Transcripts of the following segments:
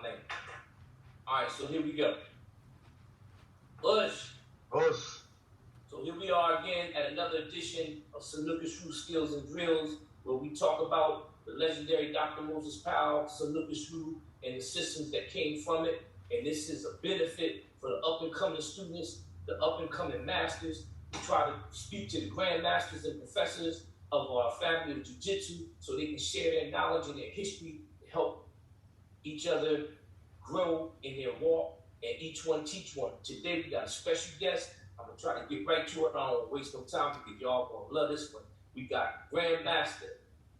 name. All right, so here we go. Us. So here we are again at another edition of Snooker Shoe Skills and Drills, where we talk about the legendary Dr. Moses Powell, Snooker Shoe, and the systems that came from it. And this is a benefit for the up-and-coming students, the up-and-coming masters. We try to speak to the grandmasters and professors of our family of jiu-jitsu so they can share their knowledge and their history to help each other grow in their walk, and each one teach one. Today we got a special guest. I'm gonna try to get right to it. I don't want to waste no time because y'all gonna love this one. We got Grandmaster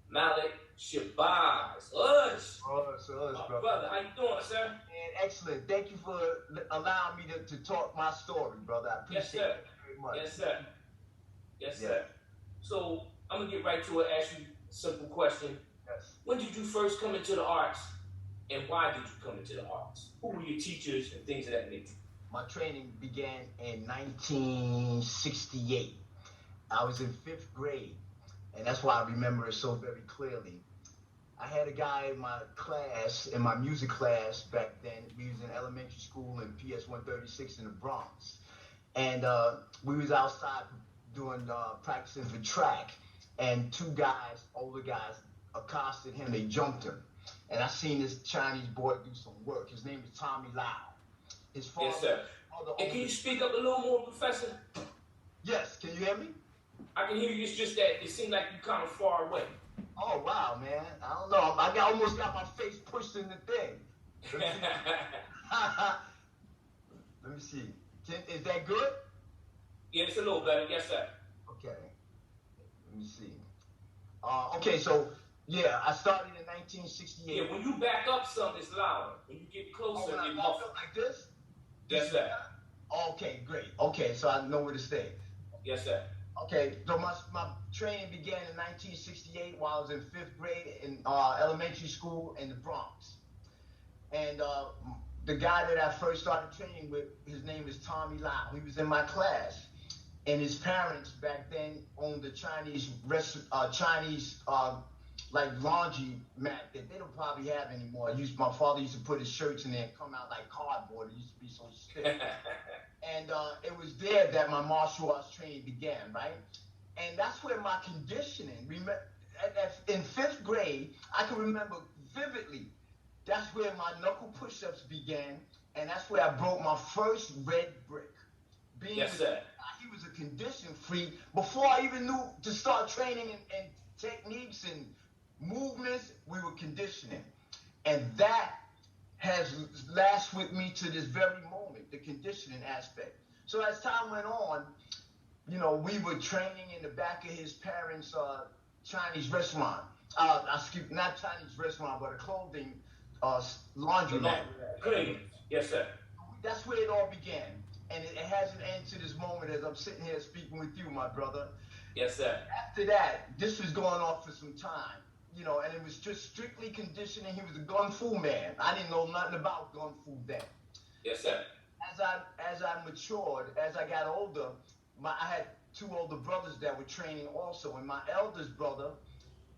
Malik Shabazz. Us, my brother. How you doing, sir? Man, excellent. Thank you for allowing me to talk my story, brother. I appreciate it very much. Yes, sir. Yes, sir. So I'm gonna get right to it. Ask you a simple question. Yes. When did you first come into the arts, and why did you come into the arts? Who were your teachers and things of that nature? My training began in 1968. I was in 5th grade, and that's why I remember it so very clearly. I had a guy in my class, in my music class back then. We was in elementary school in PS 136 in the Bronx. And we was outside doing practicing for track, and 2 guys, older guys, accosted him. They jumped him. And I seen this Chinese boy do some work. His name is Tommy Lau. His father, yes, sir. And can you speak up a little more, Professor? Yes, can you hear me? I can hear you. It's just that it seems like you're kind of far away. Oh, wow, man. I don't know. I almost got my face pushed in the thing. Let me see. Is that good? Yeah, it's a little better. Yes, sir. Okay. Let me see. Okay, so, yeah, I started in 1968. Yeah, when you back up some, it's louder. When you get closer, when I it back muffles. up like this? Yes, sir. Okay, great. Okay, so I know where to stay. Yes, sir. Okay, so my training began in 1968 while I was in 5th grade in elementary school in the Bronx. And the guy that I first started training with, his name is Tommy Lau. He was in my class. And his parents back then owned a Chinese like laundry mat that they don't probably have anymore. My father used to put his shirts in there and come out like cardboard. It used to be so stiff. And it was there that my martial arts training began, right? And that's where my conditioning, in 5th grade, I can remember vividly, that's where my knuckle push-ups began, and that's where I broke my first red brick. Yes, sir. He was a condition freak before I even knew to start training and techniques and movements. We were conditioning, and that has lasted with me to this very moment, the conditioning aspect. So as time went on, you know, we were training in the back of his parents' Chinese restaurant. Not Chinese restaurant, but a clothing laundromat. Yes, sir. That's where it all began. And it hasn't ended to this moment as I'm sitting here speaking with you, my brother. Yes, sir. After that, this was going on for some time, you know, and it was just strictly conditioning. He was a gun fu man. I didn't know nothing about gun fu then. Yes, sir. As I matured, as I got older, I had 2 older brothers that were training also. And my eldest brother,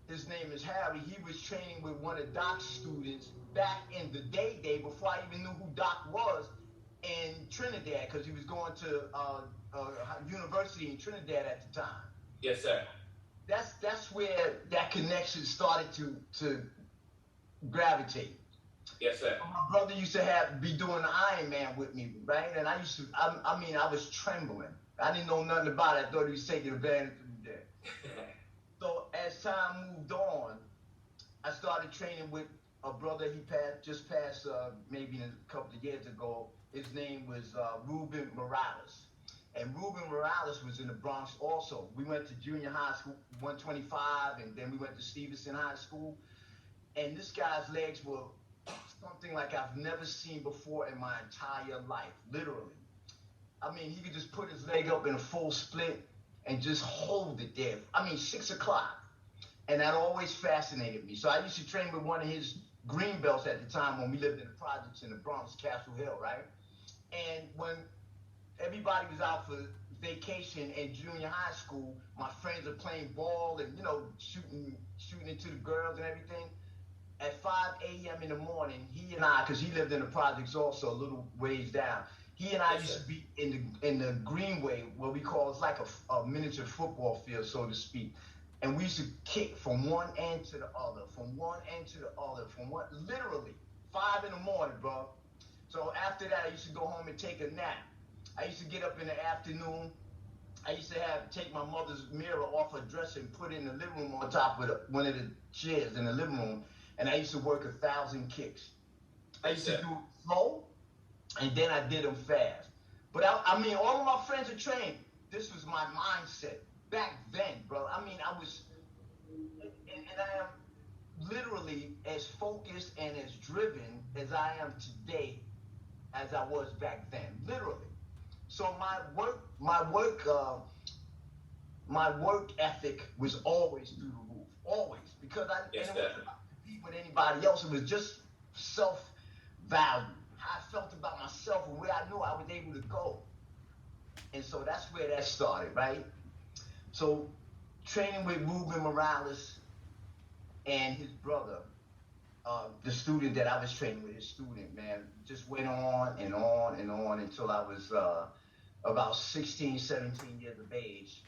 his name is Harry, he was training with one of Doc's students back in the day before I even knew who Doc was, in Trinidad, because he was going to university in Trinidad at the time. Yes, sir. That's where that connection started to gravitate. Yes, sir. My brother used to be doing the Iron Man with me, right? And I was trembling. I didn't know nothing about it. I thought he was taking advantage of me there. So as time moved on, I started training with a brother he just passed maybe a couple of years ago. His name was Ruben Morales. And Ruben Morales was in the Bronx also. We went to junior high school, 125, and then we went to Stevenson High School. And this guy's legs were something like I've never seen before in my entire life, literally. I mean, he could just put his leg up in a full split and just hold it there. I mean, 6 o'clock. And that always fascinated me. So I used to train with one of his green belts at the time when we lived in the projects in the Bronx, Castle Hill, right? And when everybody was out for vacation in junior high school, my friends are playing ball and, you know, shooting into the girls and everything. at 5 a.m. in the morning, he and I, because he lived in the projects also a little ways down, he and I Yes, used sir. to be in the greenway, what we call, it's like a miniature football field, so to speak. And we used to kick from one end to the other, from one end to the other, literally 5 in the morning, bro. So after that, I used to go home and take a nap. I used to get up in the afternoon. I used to take my mother's mirror off her dresser and put it in the living room on top of one of the chairs in the living room, and I used to work 1,000 kicks. I used to do it slow, and then I did them fast. But I mean, all of my friends are trained. This was my mindset back then, bro. I mean, I was, and I am literally as focused and as driven as I am today as I was back then, literally. So my work ethic was always through the roof, always, because Yes, and it sir. wasn't about competing with anybody else. It was just self-value, how I felt about myself and where I knew I was able to go. And so that's where that started, right? So training with Ruben Morales and his brother, the student that I was training with, his student, man, just went on and on and on until I was about 16, 17 years of age.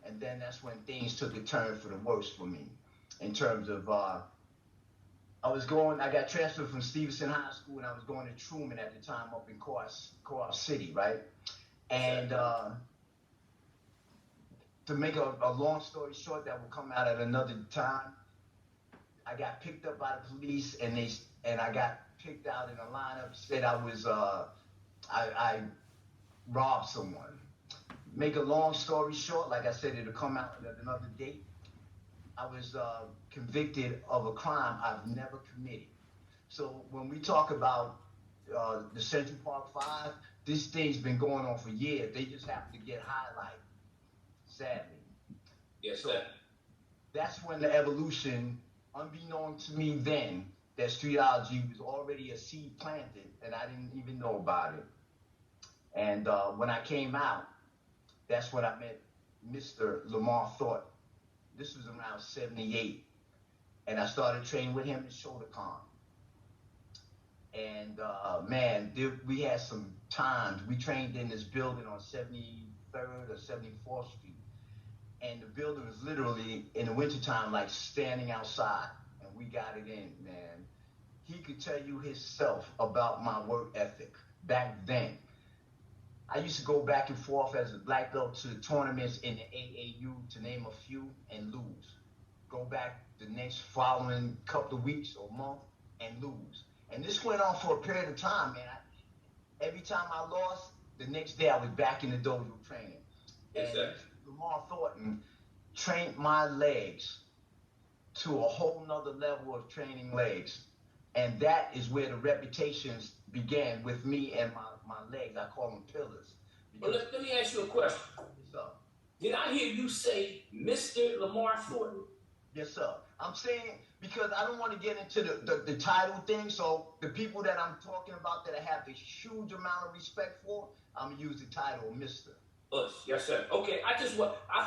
And then that's when things took a turn for the worse for me in terms of, I got transferred from Stevenson High School and I was going to Truman at the time up in Co-op City, right? And to make a long story short that will come out at another time, I got picked up by the police and I got picked out in a lineup, said I was, I robbed someone. Make a long story short, like I said, it'll come out at another date. I was convicted of a crime I've never committed. So when we talk about the Central Park Five, this thing's been going on for years. They just happen to get highlighted, sadly. Yes, So sir. that's when the evolution, unbeknown to me then, that Streetology was already a seed planted, and I didn't even know about it. And when I came out, that's when I met Mr. Lamar Thornton. This was around 78. And I started training with him in Shotokan. And man, we had some times. We trained in this building on 73rd or 74th Street. And the building was literally, in the wintertime, like standing outside. And we got it in, man. He could tell you himself about my work ethic back then. I used to go back and forth as a black belt to tournaments in the AAU, to name a few, and lose. Go back the next following couple of weeks or month and lose. And this went on for a period of time, man. Every time I lost, the next day I was back in the dojo training. Yes, sir. Lamar Thornton trained my legs to a whole nother level of training legs. And that is where the reputations began with me and my legs. I call them pillars. Well, let me ask you a question. Yes, sir. Did I hear you say Mr. Lamar Thornton? Yes, sir. I'm saying, because I don't want to get into the title thing, so the people that I'm talking about that I have a huge amount of respect for, I'm going to use the title of Mr. Us. Yes, sir. Okay, I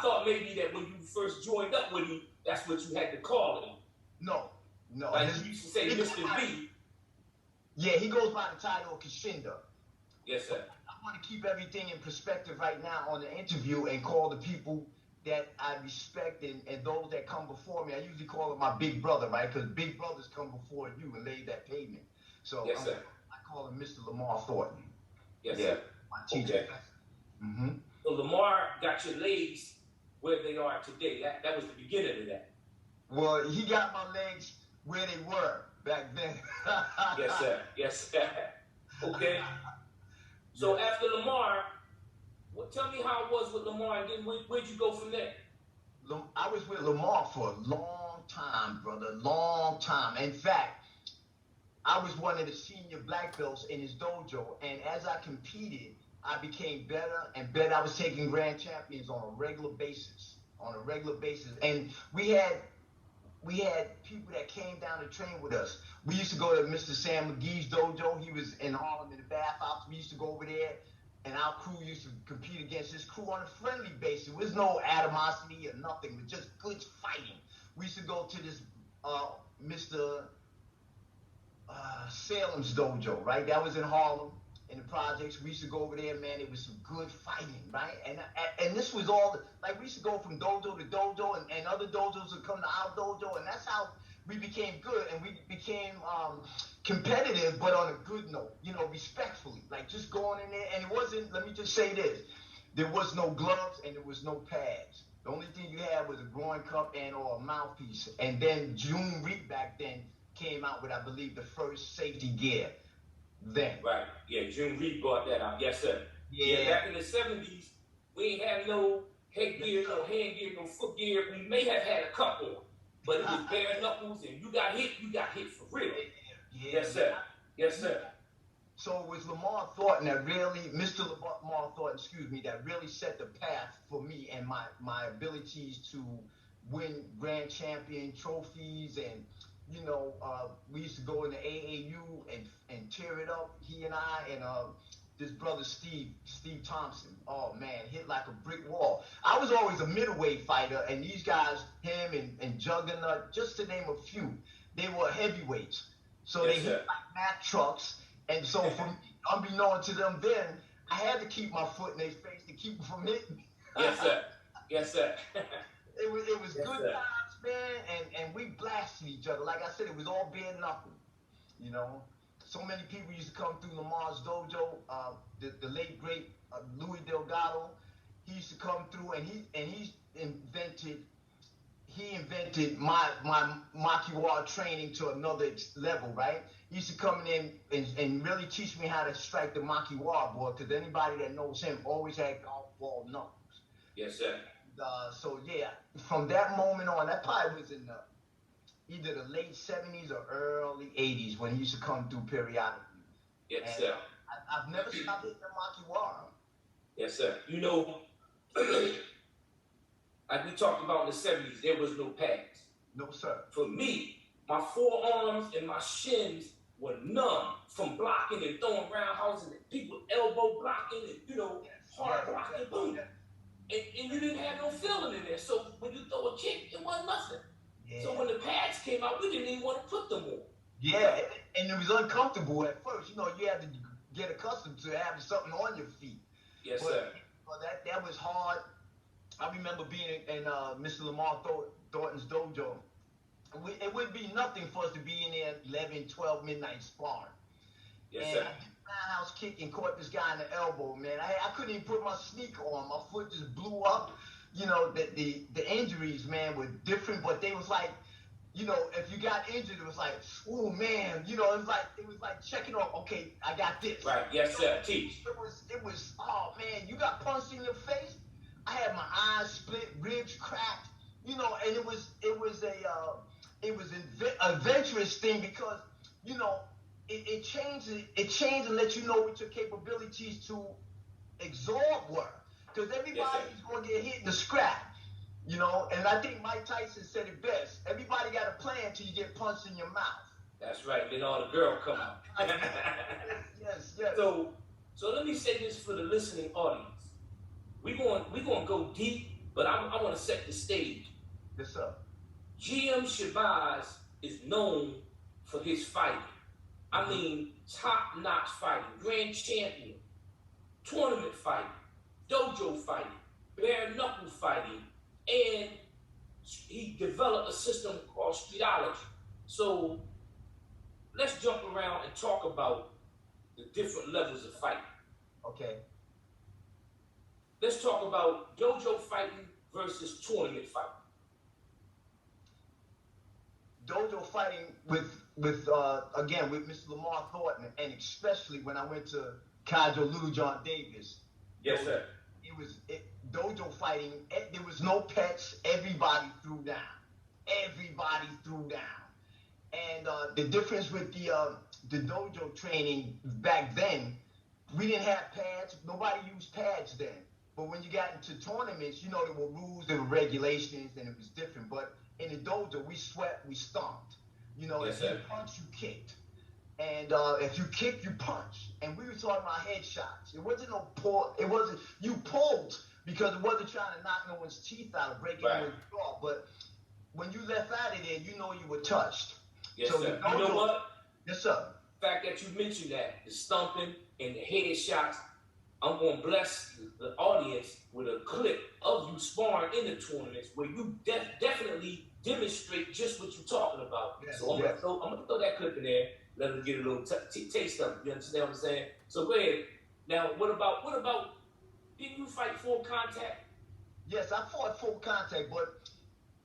thought maybe that when you first joined up with him, that's what you had to call him. No. Like you used to say Mr. B. Yeah, he goes by the title of Kashinda. Yes, sir. I want to keep everything in perspective right now on the interview and call the people that I respect and those that come before me. I usually call it my big brother, right? Because big brothers come before you and lay that pavement. So yes, sir. I call him Mr. Lamar Thornton. Yes, sir. My teacher. Okay. Mm-hmm. So Lamar got your legs where they are today. That was the beginning of that. Well, he got my legs where they were back then. Yes, sir. Yes, sir. Okay. So after Lamar, tell me how it was with Lamar, and then where'd you go from there? I was with Lamar for a long time, brother, long time. In fact, I was one of the senior black belts in his dojo, and as I competed, I became better and better. I was taking grand champions on a regular basis, and we had people that came down to train with us. We used to go to Mr. Sam McGee's dojo. He was in Harlem in the bathhouse. We used to go over there, and our crew used to compete against his crew on a friendly basis. There was no animosity or nothing. It was just good fighting. We used to go to this Mr. Salem's dojo, right? That was in Harlem, in the projects. We used to go over there, man. It was some good fighting, right? And this was all like we used to go from dojo to dojo, and other dojos would come to our dojo, and that's how we became good, and we became competitive, but on a good note, you know, respectfully, like just going in there. And it wasn't. Let me just say this: there was no gloves and there was no pads. The only thing you had was a groin cup and or a mouthpiece. And then June Reed back then came out with, I believe, the first safety gear then. Right. Yeah, June Reed brought that out. Yes, sir. Yeah, back in the 70s, we ain't had no headgear, no handgear, no foot gear. We may have had a couple, but it was bare knuckles, and you got hit for real. Yeah, yes, sir. Yes, sir. So it was Lamar Thornton that really, Mr. Lamar Thornton, excuse me, that really set the path for me and my abilities to win grand champion trophies. And, you know, we used to go in the AAU and tear it up, he and I, and this brother Steve Thompson. Oh, man, hit like a brick wall. I was always a middleweight fighter, and these guys, him and Juggernaut, just to name a few, they were heavyweights. So they hit like Mack trucks. And so, unbeknown to them then, I had to keep my foot in their face to keep them from hitting me. Yes, sir. Yes, sir. It was yes, good times, man, and we blasted each other. Like I said, it was all bare knuckle, you know. So many people used to come through Lamar's dojo. The late great Louis Delgado, he used to come through, and he invented my Makiwara training to another level, right? He used to come in and really teach me how to strike the Makiwara board, because anybody that knows him always had golf ball knuckles. Yes, sir. So yeah, from that moment on, that probably was in either the late 70s or early 80s when he used to come through periodically. Yes, sir. I've never stopped hitting the Makiwara. Yes, sir. You know, like we talked about in the 70s, there was no pads. No, sir. For me, my forearms and my shins were numb from blocking and throwing roundhouses and people elbow blocking and, you know, hard blocking, boom. And you didn't have no feeling in there. So when you throw a kick, it wasn't nothing. Yeah. So when the pads came out, we didn't even want to put them on. Yeah, and it was uncomfortable at first. You know, you had to get accustomed to having something on your feet. Yes, sir. Well, that was hard. I remember being in Mr. Lamar Thornton's dojo. It would be nothing for us to be in there 11, 12 midnight sparring. Yes, and sir. I did a roundhouse kick and caught this guy in the elbow, man. I couldn't even put my sneaker on. My foot just blew up. You know, the injuries, man, were different, but they was like, you know, if you got injured, it was like, oh, man. You know, it was like checking off, okay, I got this. Right, yes, sir. Teach. It was, oh, man, you got punched in your face? I had my eyes split, ribs cracked, you know, and it was an adventurous thing because, you know, it changed and let you know what your capabilities to absorb were. Because everybody's going to get hit in the scrap, you know, and I think Mike Tyson said it best. Everybody got a plan until you get punched in your mouth. That's right. Then all the girl come out. Yes. So let me say this for the listening audience. We're going to go deep, but I want to set the stage. Yes, sir. GM Shabazz is known for his fighting. I mean, top-notch fighting, grand champion, tournament fighting, dojo fighting, bare-knuckle fighting, and he developed a system called Streetology. So let's jump around and talk about the different levels of fighting. Okay. Let's talk about dojo fighting versus tournament fighting. Dojo fighting with again with Mr. Lamar Thornton, and especially when I went to Kaijo Little John Davis. Yes, sir. Dojo fighting. There was no pets. Everybody threw down. And the difference with the dojo training back then, we didn't have pads. Nobody used pads then. But when you got into tournaments, you know, there were rules, there were regulations, and it was different. But in the dojo, we swept, we stomped. You know, yes, if you punched, you kicked. And if you kicked, you punched. And we were talking about headshots. It wasn't no pull. It wasn't, you pulled because it wasn't trying to knock no one's teeth out or break anyone's jaw. But when you left out of there, you know you were touched. Yes, so sir. You know what? Yes, sir. The fact that you mentioned that, the stumping and the headshots, I'm going to bless the audience with a clip of you sparring in the tournaments where you definitely demonstrate just what you're talking about. Yes, so I'm yes. gonna throw that clip in there, let them get a little taste of it. You understand what I'm saying? So go ahead. Now, what about? Didn't you fight full contact? Yes, I fought full contact, but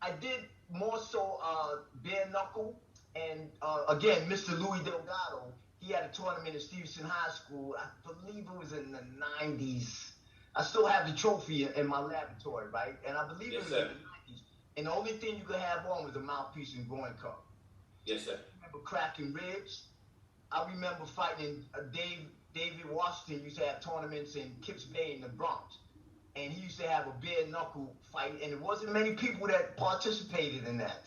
I did more so bare knuckle. And again, Mr. Louis Delgado, he had a tournament at Stevenson High School. I believe it was in the 90s. I still have the trophy in my laboratory, right? And I believe it was in the 90s. And the only thing you could have on was a mouthpiece and groin cup. Yes, sir. I remember cracking ribs. I remember fighting David Washington used to have tournaments in Kips Bay in the Bronx. And he used to have a bare knuckle fight, and it wasn't many people that participated in that.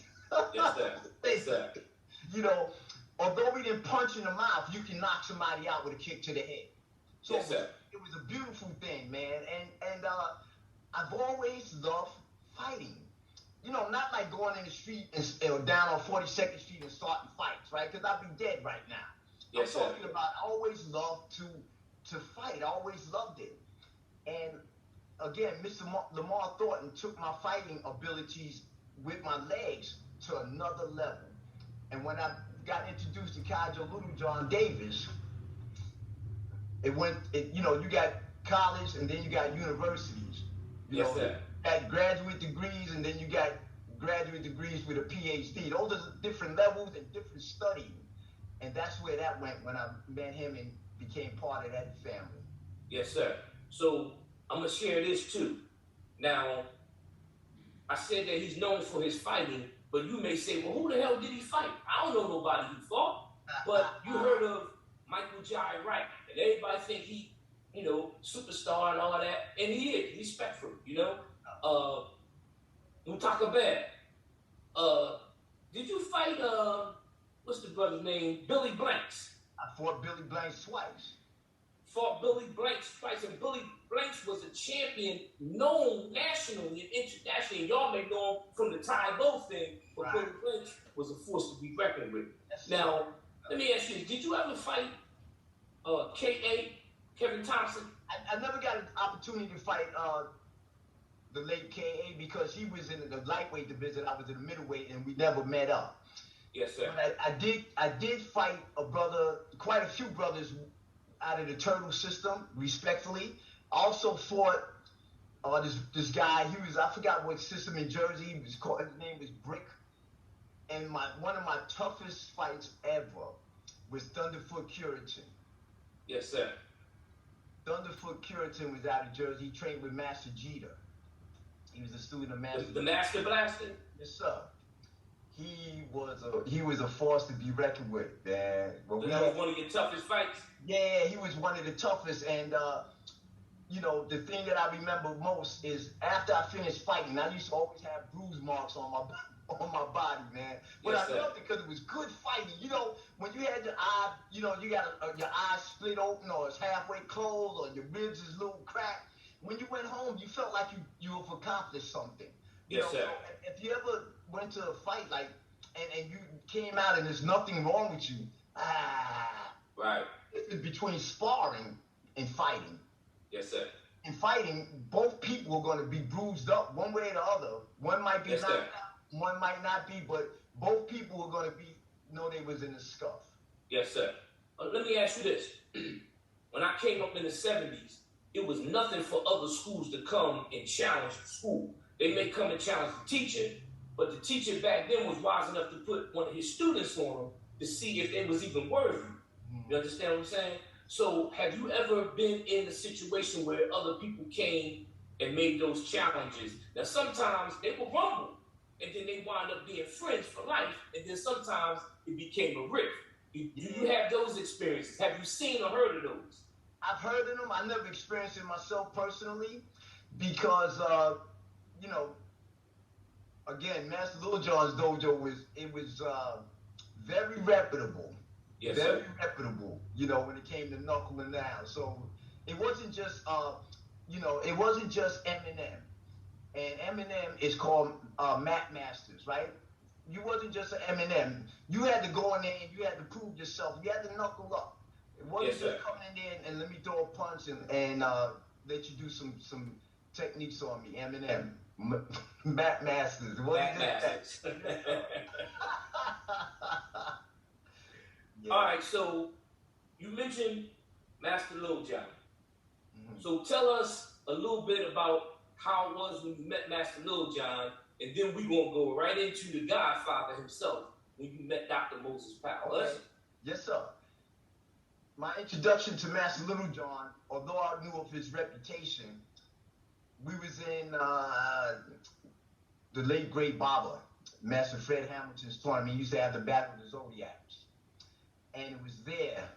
Yes, sir. Yes, sir. You know, although we didn't punch in the mouth, you can knock somebody out with a kick to the head. So yes, sir. It was a beautiful thing, man. And I've always loved fighting. You know, not like going in the street and down on 42nd Street and starting fights, right? Because I'd be dead right now. Yes, I'm talking about I always loved to fight. I always loved it. And again, Mr. Lamar Thornton took my fighting abilities with my legs to another level. And when I got introduced to Kaijo Little John Davis, you got college and then you got universities. You got graduate degrees and then you got graduate degrees with a PhD. Those are different levels and different studying. And that's where that went when I met him and became part of that family. Yes, sir. So I'm going to share this too. Now, I said that he's known for his fighting, but you may say, well, who the hell did he fight? I don't know nobody he fought. But you heard of Michael Jai Wright, and everybody think he, superstar and all that, and he is, respectful, Mutaka Bad. Did you fight, what's the brother's name? Billy Blanks. I fought Billy Blanks twice. Fought Billy Blanks twice, and Billy Blanks was a champion known nationally and internationally, and y'all may know him from the Taibo thing, but right. Billy Blanks was a force to be reckoned with. Now, let me ask you, did you ever fight K.A., Kevin Thompson? I never got an opportunity to fight the late K.A. because he was in the lightweight division, I was in the middleweight, and we never met up. Yes, sir. But I did fight a brother, quite a few brothers out of the Turtle system, respectfully. I also fought this guy. I forgot what system in Jersey. His name was Brick. And one of my toughest fights ever was Thunderfoot Curitan. Yes, sir. Thunderfoot Curitan was out of Jersey. He trained with Master Jeter. He was a student of Master. The Master Blaster? Yes, sir. He was a force to be reckoned with, man. But that was one of your toughest fights? Yeah, he was one of the toughest. And, the thing that I remember most is after I finished fighting, I used to always have bruise marks on my body, man. But yes, I loved it because it was good fighting. When you had your eye, you got your eyes split open or it's halfway closed or your ribs is a little cracked. When you went home, you felt like you have accomplished something. Yes, sir. So if you ever went to a fight and you came out and there's nothing wrong with you, right. It's between sparring and fighting. Yes, sir. In fighting, both people are going to be bruised up one way or the other. One might be knocked out, one might not be, but both people are going to know they was in the scuff. Yes, sir. Let me ask you this. When I came up in the 70s, it was nothing for other schools to come and challenge the school. They may come and challenge the teacher, but the teacher back then was wise enough to put one of his students on them to see if they was even worthy. You understand what I'm saying? So have you ever been in a situation where other people came and made those challenges? Now, sometimes they will rumble, and then they wind up being friends for life, and then sometimes it became a rift. Do you have those experiences? Have you seen or heard of those? I've heard of them. I never experienced it myself personally because, again, Master Lil Jon's dojo was very reputable. Yes, very sir. reputable, when it came to knuckling down. So it wasn't just, it wasn't just Eminem. And Eminem is called Matt Masters, right? you wasn't just an Eminem. You had to go in there and you had to prove yourself. You had to knuckle up. It wasn't just coming in there and let me throw a punch and let you do some techniques on me. Eminem, Matt Masters. Matt Masters. Yeah. All right, so you mentioned Master Lil Jon. Mm-hmm. So tell us a little bit about how it was when you met Master Lil Jon, and then we're going to go right into the Godfather himself when you met Dr. Moses Powell. Okay. Yes, sir. My introduction to Master Lil Jon, although I knew of his reputation, we was in the late great barber, Master Fred Hamilton's tournament. He used to have the Battle of the Zodiacs. And it was there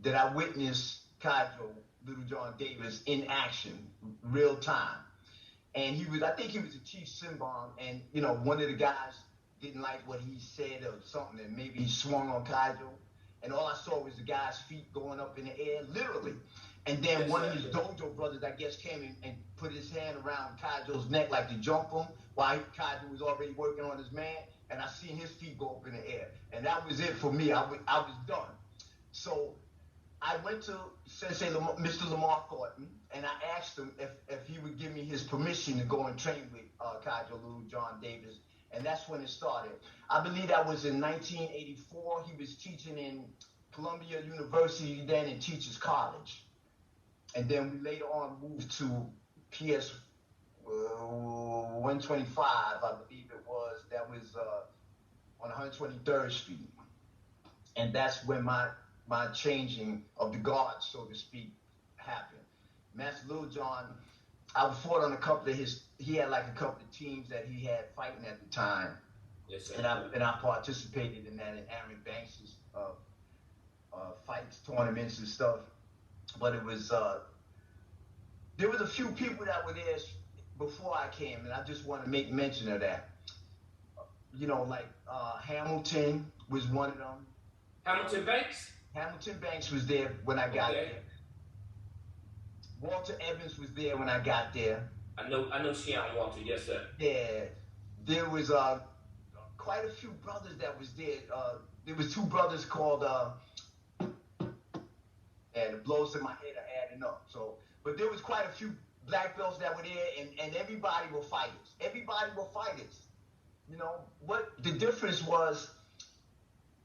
that I witnessed Kydro, Little John Davis, in action, real time. And I think he was a chief Simbong, and, you know, one of the guys didn't like what he said or something, and maybe he swung on Kydro. And all I saw was the guy's feet going up in the air, literally. And then one of his dojo brothers, I guess, came and put his hand around Kydro's neck like to jump him, while Kydro was already working on his man. And I seen his feet go up in the air. And that was it for me. I was done. So I went to Sensei Mr. Lamar Thornton, and I asked him if he would give me his permission to go and train with Kydro Little John Davis. And that's when it started. I believe that was in 1984. He was teaching in Columbia University then in Teachers College. And then we later on moved to PS 125, I believe it was. That was on 123rd Street. And that's when my changing of the guard, so to speak, happened. Master Lil Jon, I fought on a couple of he had like a couple of teams that he had fighting at the time. Yes, sir. And I participated in that in Aaron Banks' fights, tournaments and stuff. But it was, there was a few people that were there before I came, and I just want to make mention of that. You know, like Hamilton was one of them. Hamilton Banks? Hamilton Banks was there when I got there. Walter Evans was there when I got there. I know Shion Walter, yes, sir. Yeah. There was quite a few brothers that was there. There was two brothers called, and the blows in my head are adding up. So, but there was quite a few black belts that were there, and everybody were fighters. Everybody were fighters. You know, what the difference was,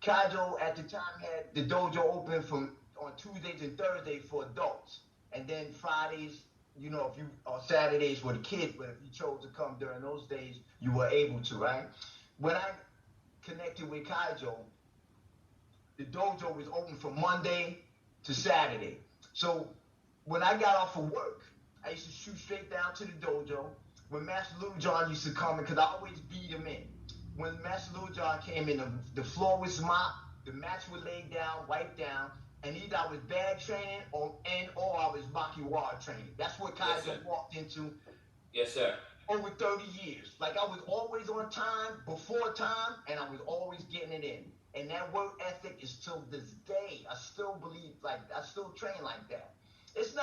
Kydro at the time had the dojo open on Tuesdays and Thursdays for adults. And then Fridays, you know, or Saturdays for the kids, but if you chose to come during those days, you were able to, right? When I connected with Kydro, the dojo was open from Monday to Saturday. So when I got off of work, I used to shoot straight down to the dojo. When Master Lil Jon used to come in, because I always beat him in. When Master Lil Jon came in, the floor was mopped, the mats were laid down, wiped down, and either I was bad training or I was Makiwara training. That's what Kydro walked into. Yes, sir. Over 30 years. Like, I was always on time, before time, and I was always getting it in. And that work ethic is till this day. I still believe, like, I still train like that. It's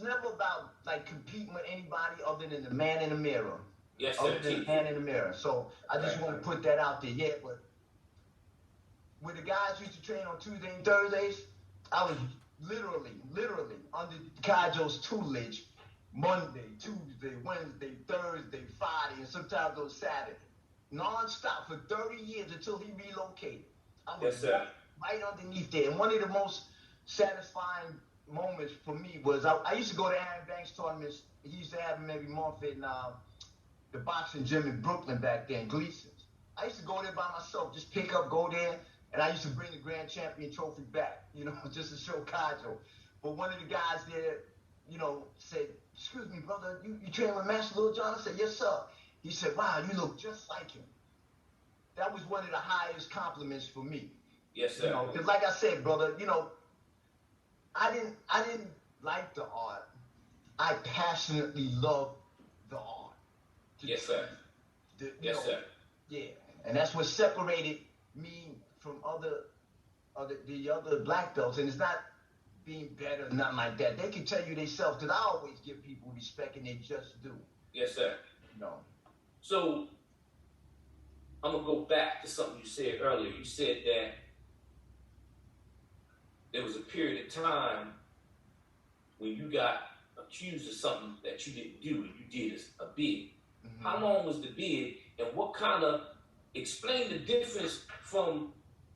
never about, like, competing with anybody other than the man in the mirror. Yes, sir. Other than the man in the mirror. So I just want to put that out there. Yeah, but when the guys used to train on Tuesdays and Thursdays, I was literally under Kydro's tutelage Monday, Tuesday, Wednesday, Thursday, Friday, and sometimes on Saturday. Non-stop for 30 years until he relocated. I was right underneath there. And one of the most satisfying moments for me was I used to go to Aaron Banks tournaments. He used to have them every month in the boxing gym in Brooklyn back then, Gleason's. I used to go there by myself, just pick up, go there, and I used to bring the grand champion trophy back, you know, just to show Kydro. But one of the guys there, you know, said, "Excuse me, brother, you train with Master Lil Jon?" I said, "Yes, sir." He said, "Wow, you look just like him." That was one of the highest compliments for me. Yes, sir. You know, because like I said, brother, you know, I didn't like the art. I passionately loved the art. Yes, sir. Yes, sir. Yeah, and that's what separated me from the other black belts. And it's not being better, nothing like that. They can tell you themselves, because I always give people respect, and they just do. Yes, sir. No. So I'm gonna go back to something you said earlier. You said that there was a period of time when you got accused of something that you didn't do and you did a bid. Mm-hmm. How long was the bid, and what kind of, explain the difference from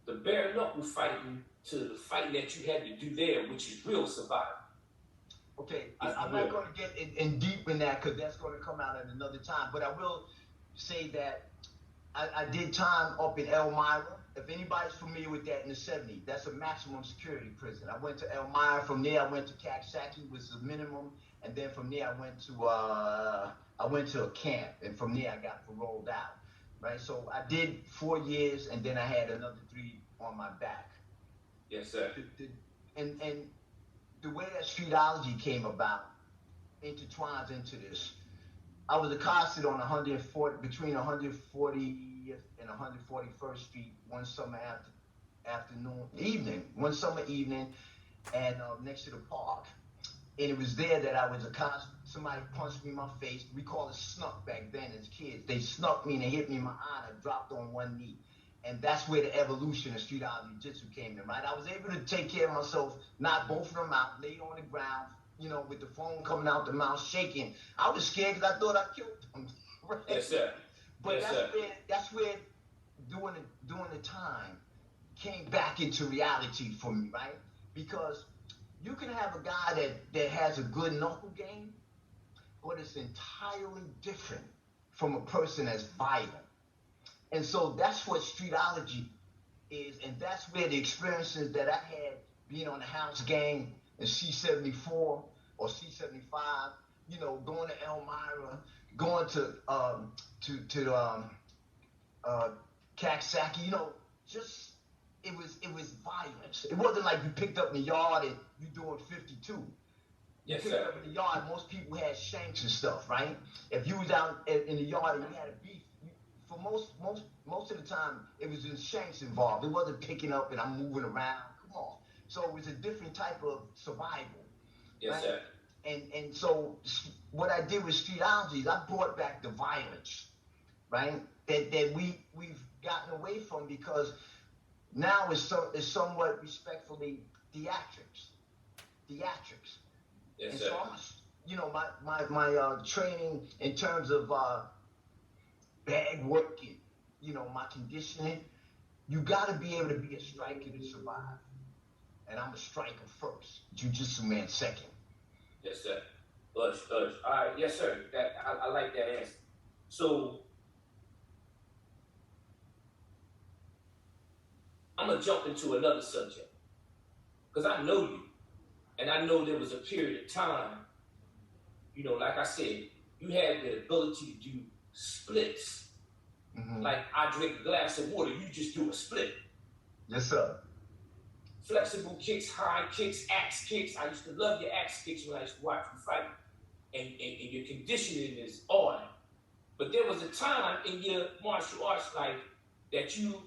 the bare knuckle fighting to the fighting that you had to do there, which is real survival. Okay, I'm not going to get in deep in that because that's going to come out at another time, but I will say that I did time up in Elmira. If anybody's familiar with that in the 70s, that's a maximum security prison. I went to Elmira. From there, I went to Kaksaki, which is the minimum, and then from there, I went to a camp, and from there, I got paroled out. Right, so I did 4 years, and then I had another 3 on my back. Yes, sir. And the way that Streetology came about intertwines into this. I was accosted on between 140th and 141st Street one summer evening, and next to the park. And it was there that I was accosted. Somebody punched me in my face. We call it snuck back then as kids. They snuck me and they hit me in my eye, and I dropped on one knee. And that's where the evolution of Streetology Jiu-Jitsu came in, right? I was able to take care of myself, knock both of them out, lay on the ground, you know, with the foam coming out the mouth, shaking. I was scared because I thought I killed them. Right? Yes, sir. But that's where doing the time came back into reality for me, right? Because you can have a guy that has a good knuckle game, but it's entirely different from a person that's violent. And so that's what Streetology is, and that's where the experiences that I had being on the house gang in C-74 or C-75, you know, going to Elmira, going to Kaksaki, you know, just it was violence. It wasn't like you picked up in the yard and you doing 52. Yes, you picked up in the yard, most people had shanks and stuff, right? If you was out in the yard and you had a beef, for most of the time, it was just shanks involved. It wasn't picking up and I'm moving around. Come on. So it was a different type of survival. Yes, right? sir. And so what I did with Streetology is I brought back the violence, right? That we've gotten away from, because now it's somewhat respectfully theatrics. Yes, and sir. so you know, my training in terms of bag working, you know, my conditioning, you got to be able to be a striker to survive. And I'm a striker first, jiu-jitsu man second. Yes, sir. All right, yes, sir. I like that answer. So I'm gonna jump into another subject, because I know you, and I know there was a period of time, you know, like I said, you had the ability to do splits. Mm-hmm. Like I drink a glass of water, you just do a split. Yes, sir. Flexible kicks, high kicks, axe kicks. I used to love your axe kicks when I used to watch you fight. And your conditioning is on. But there was a time in your martial arts life that you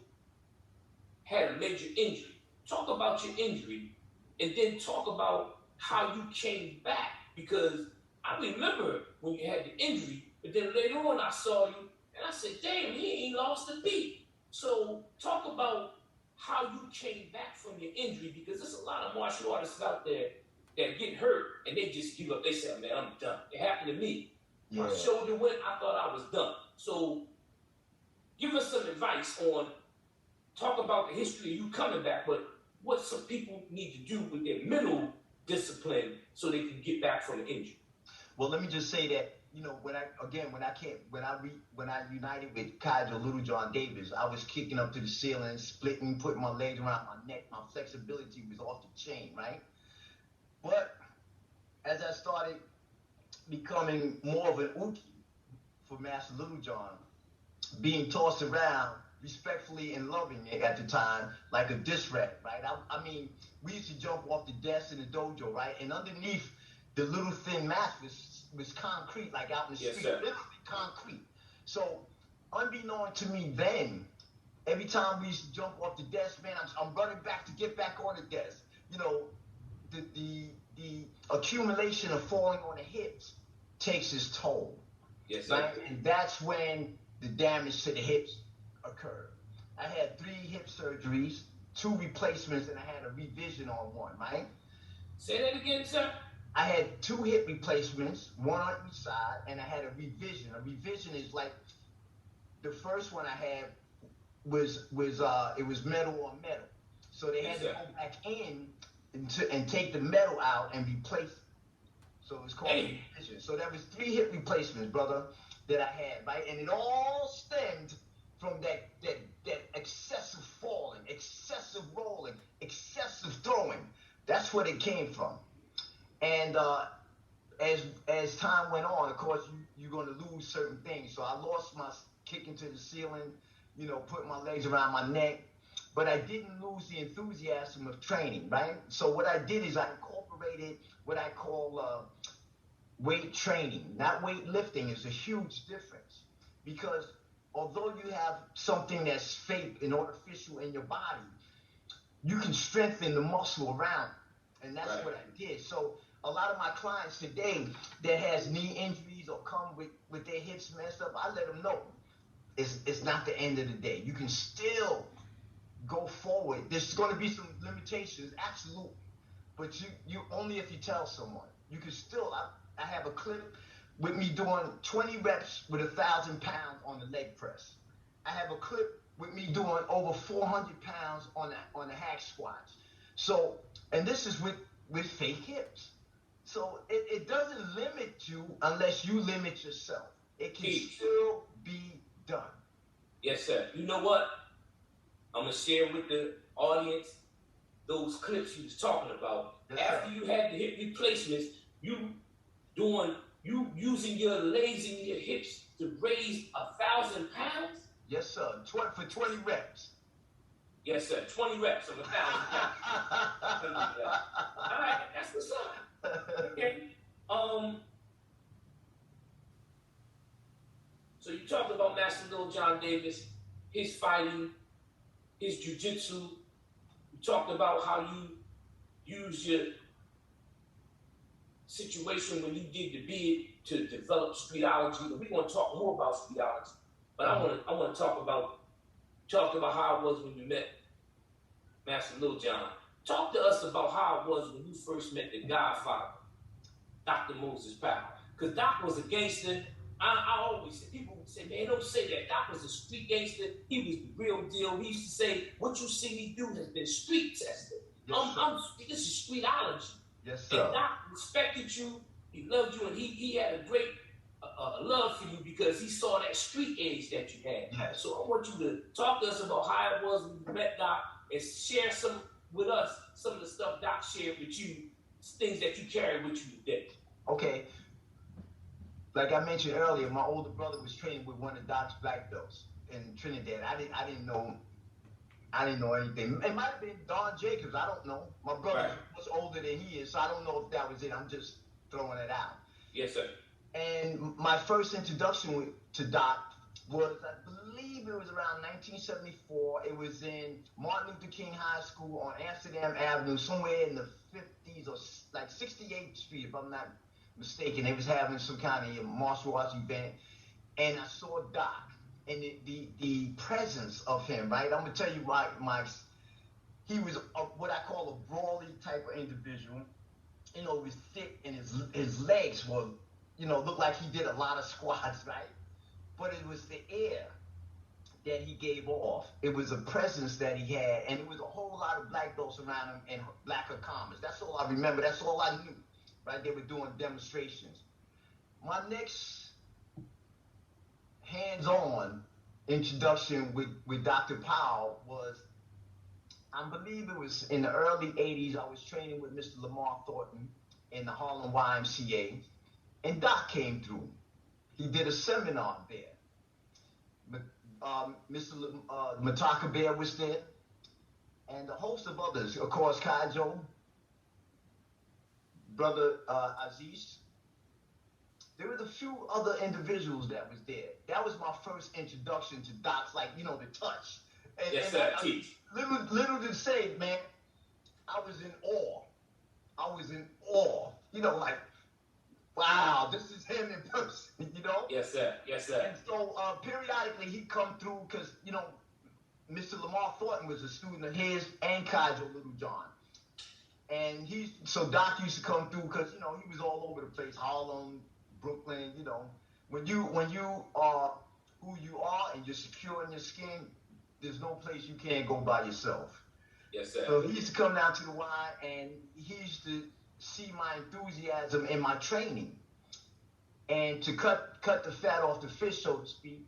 had a major injury. Talk about your injury, and then talk about how you came back. Because I remember when you had the injury, but then later on I saw you, and I said, damn, he ain't lost a beat. So talk about how you came back from your injury, because there's a lot of martial artists out there that get hurt and they just give up. They say, man, I'm done. It happened to me. Yeah. My shoulder went, I thought I was done. So give us some advice on, talk about the history of you coming back, but what some people need to do with their mental discipline so they can get back from the injury. Well, let me just say that, you know, when I united with Kaijo Little John Davis, I was kicking up to the ceiling, splitting, putting my legs around my neck. My flexibility was off the chain, right? But as I started becoming more of an uki for Master Little John, being tossed around respectfully and loving it at the time, like a diss rack, right? I mean, we used to jump off the desk in the dojo, right? And underneath the little thin mat was concrete, like out in the street, literally concrete. So, unbeknown to me then, every time we used to jump off the desk, man, I'm running back to get back on the desk. You know, the accumulation of falling on the hips takes its toll. Yes, sir. Right? And that's when the damage to the hips occurred. I had 3 hip surgeries, 2 replacements, and I had a revision on one, right? Say that again, sir. I had 2 hip replacements, 1 on each side, and I had a revision. A revision is like the first one I had was it was metal on metal, so they had to go back in and take the metal out and replace it. So it was called a revision. So that was 3 hip replacements, brother, that I had, right? And it all stemmed from that excessive falling, excessive rolling, excessive throwing. That's what it came from. And as time went on, of course, you're going to lose certain things. So I lost my kicking to the ceiling, you know, putting my legs around my neck. But I didn't lose the enthusiasm of training, right? So what I did is I incorporated what I call weight training. Not weight lifting is a huge difference. Because although you have something that's fake and artificial in your body, you can strengthen the muscle around it. And that's what I did. So a lot of my clients today that has knee injuries or come with their hips messed up, I let them know it's not the end of the day. You can still go forward. There's going to be some limitations, absolutely. But you only if you tell someone. You can still, I have a clip with me doing 20 reps with 1,000 pounds on the leg press. I have a clip with me doing over 400 pounds on the hack squats. So, and this is with fake hips. So it doesn't limit you unless you limit yourself. It can still be done. Yes, sir. You know what? I'm going to share with the audience those clips you was talking about. Yes, after you had the hip replacements, you using your legs and your hips to raise 1,000 pounds? Yes, sir. For 20 reps. Yes, sir. 20 reps of 1,000 pounds. All right, that's what's up. Okay. So you talked about Master Lil John Davis, his fighting, his jiu-jitsu. You talked about how you used your situation when you did the bid to develop Streetology. We're going to talk more about Streetology, but I want to talk about how it was when you met Master Lil John. Talk to us about how it was when you first met the Godfather, Dr. Moses Powell. Because Doc was a gangster. I always say, people would say, man, don't say that. Doc was a street gangster. He was the real deal. He used to say, what you see me do has been street tested. Yes, this is Streetology. Yes, sir. And Doc respected you. He loved you, and he had a great love for you because he saw that street edge that you had. Yes. So I want you to talk to us about how it was when you met Doc and share some with us some of the stuff Doc shared with you, things that you carry with you today. Okay. Like I mentioned earlier, my older brother was training with one of Doc's black belts in Trinidad. I didn't know anything. It might have been Don Jacobs. I don't know. My brother was older than he is, so I don't know if that was it. I'm just throwing it out. Yes, sir. And my first introduction to Doc was, I believe it was around 1974. It was in Martin Luther King High School on Amsterdam Avenue, somewhere in the 50s or like 68th Street, if I'm not mistaken. They was having some kind of martial arts event, and I saw Doc and the presence of him. Right, I'm gonna tell you he was what I call a brawly type of individual. You know, he was thick, and his legs were, you know, looked like he did a lot of squats, right? But it was the air that he gave off. It was a presence that he had, and it was a whole lot of black belts around him and black Akamas. That's all I remember. That's all I knew. Right? They were doing demonstrations. My next hands-on introduction with Dr. Powell was, I believe it was in the early 80s. I was training with Mr. Lamar Thornton in the Harlem YMCA, and Doc came through. He did a seminar there. Mr. Mataka Bear was there, and a host of others. Of course, Kaijo, Brother Aziz. There was a few other individuals that was there. That was my first introduction to Doc's, like, you know, the touch. And, yes, sir. Little to say, man, I was in awe. You know, like, wow, this is him in person, you know? Yes, sir. Yes, sir. And so periodically he'd come through because, you know, Mr. Lamar Thornton was a student of his and Kaiser Little John. And so Doc used to come through because, you know, he was all over the place, Harlem, Brooklyn, you know. When you are who you are and you're secure in your skin, there's no place you can't go by yourself. Yes, sir. So he used to come down to the Y, and he used to see my enthusiasm in my training. And to cut the fat off the fish, so to speak,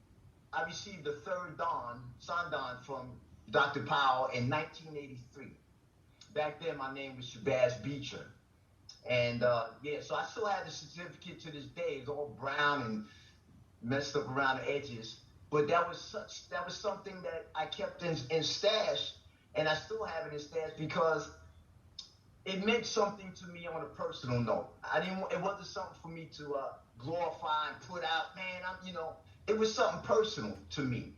I received the third Sandan from Dr. Powell in 1983. Back then, my name was Shabazz Beecher. And yeah, so I still have the certificate to this day. It's all brown and messed up around the edges. But that was something that I kept in stash, and I still have it in stash because it meant something to me on a personal note. It wasn't something for me to glorify and put out. Man, it was something personal to me.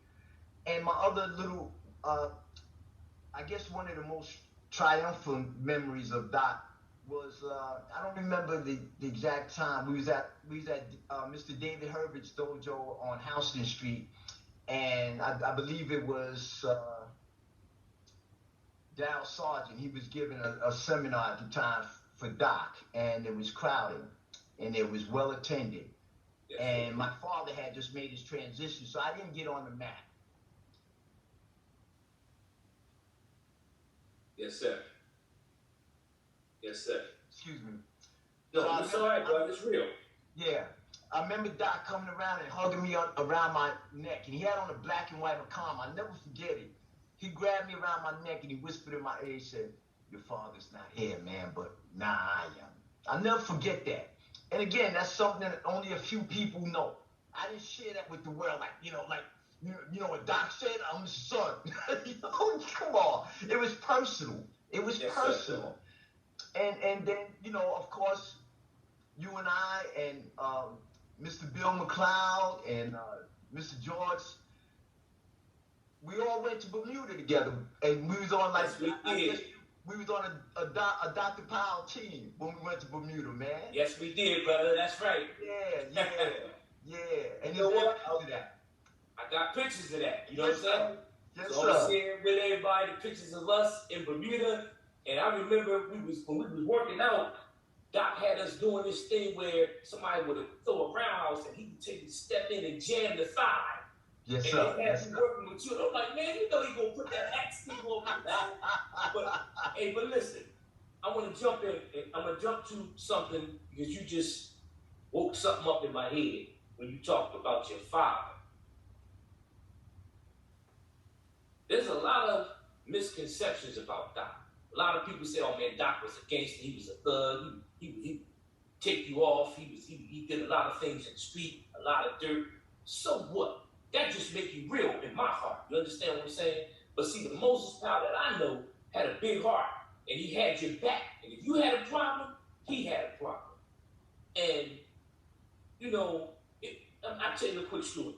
And my other little, I guess one of the most triumphant memories of Doc was I don't remember the exact time. We was at Mr. David Herbert's dojo on Houston Street, and I believe it was Dal Sargent. He was giving a seminar at the time for Doc, and it was crowded, and it was well attended. Yes, and my father had just made his transition, so I didn't get on the mat. Yes, sir. Yes, sir. Excuse me. No, so it's all right, bro. It's real. Yeah. I remember Doc coming around and hugging me around my neck, and he had on a black and white Macomb. I'll never forget it. He grabbed me around my neck and he whispered in my ear, he said, "Your father's not here, man, but nah, I am." I'll never forget that. And again, that's something that only a few people know. I didn't share that with the world, you know what Doc said? I'm his son. Come on. It was personal. It was personal. And then, of course, you and I and Mr. Bill McLeod and Mr. George, we all went to Bermuda together, and we was on we was on a Dr. Powell team when we went to Bermuda, man. Yes, we did, brother. That's right. Yeah. And you know what? I got pictures of that. You know what I'm saying? Yes, so sir. I'm sharing with everybody the pictures of us in Bermuda, and I remember when we was working out, Doc had us doing this thing where somebody would throw a roundhouse and he would take a step in and jam the thigh. Yes, and sir. they had me working with you. And I'm like, man, you know he gonna put that axe thing on me now. But listen, I want to jump in. I'm gonna jump to something because you just woke something up in my head when you talked about your father. There's a lot of misconceptions about Doc. A lot of people say, "Oh man, Doc was a gangster. He was a thug. He take you off. He did a lot of things in the street, a lot of dirt." So what? That just make you real in my heart. You understand what I'm saying? But see, the Moses Powell that I know had a big heart, and he had your back. And if you had a problem, he had a problem. And I'll tell you a quick story.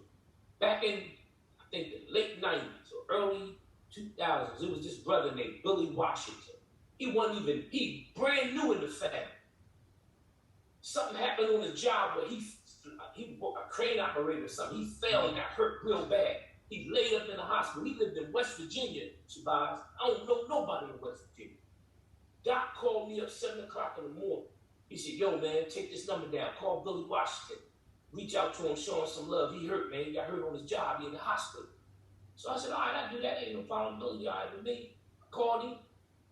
Back in, I think, the late 90s or early 2000s, it was this brother named Billy Washington. He brand new in the family. Something happened on his job where he was a crane operator or something. He fell and got hurt real bad. He laid up in the hospital. He lived in West Virginia, Shabazz. I don't know nobody in West Virginia. Doc called me up 7 o'clock in the morning. He said, "Yo, man, take this number down. Call Billy Washington. Reach out to him, show him some love. He hurt, man. He got hurt on his job. He in the hospital." So I said, "All right, I'll do that. Ain't no problem. Billy, all right with me." I called him.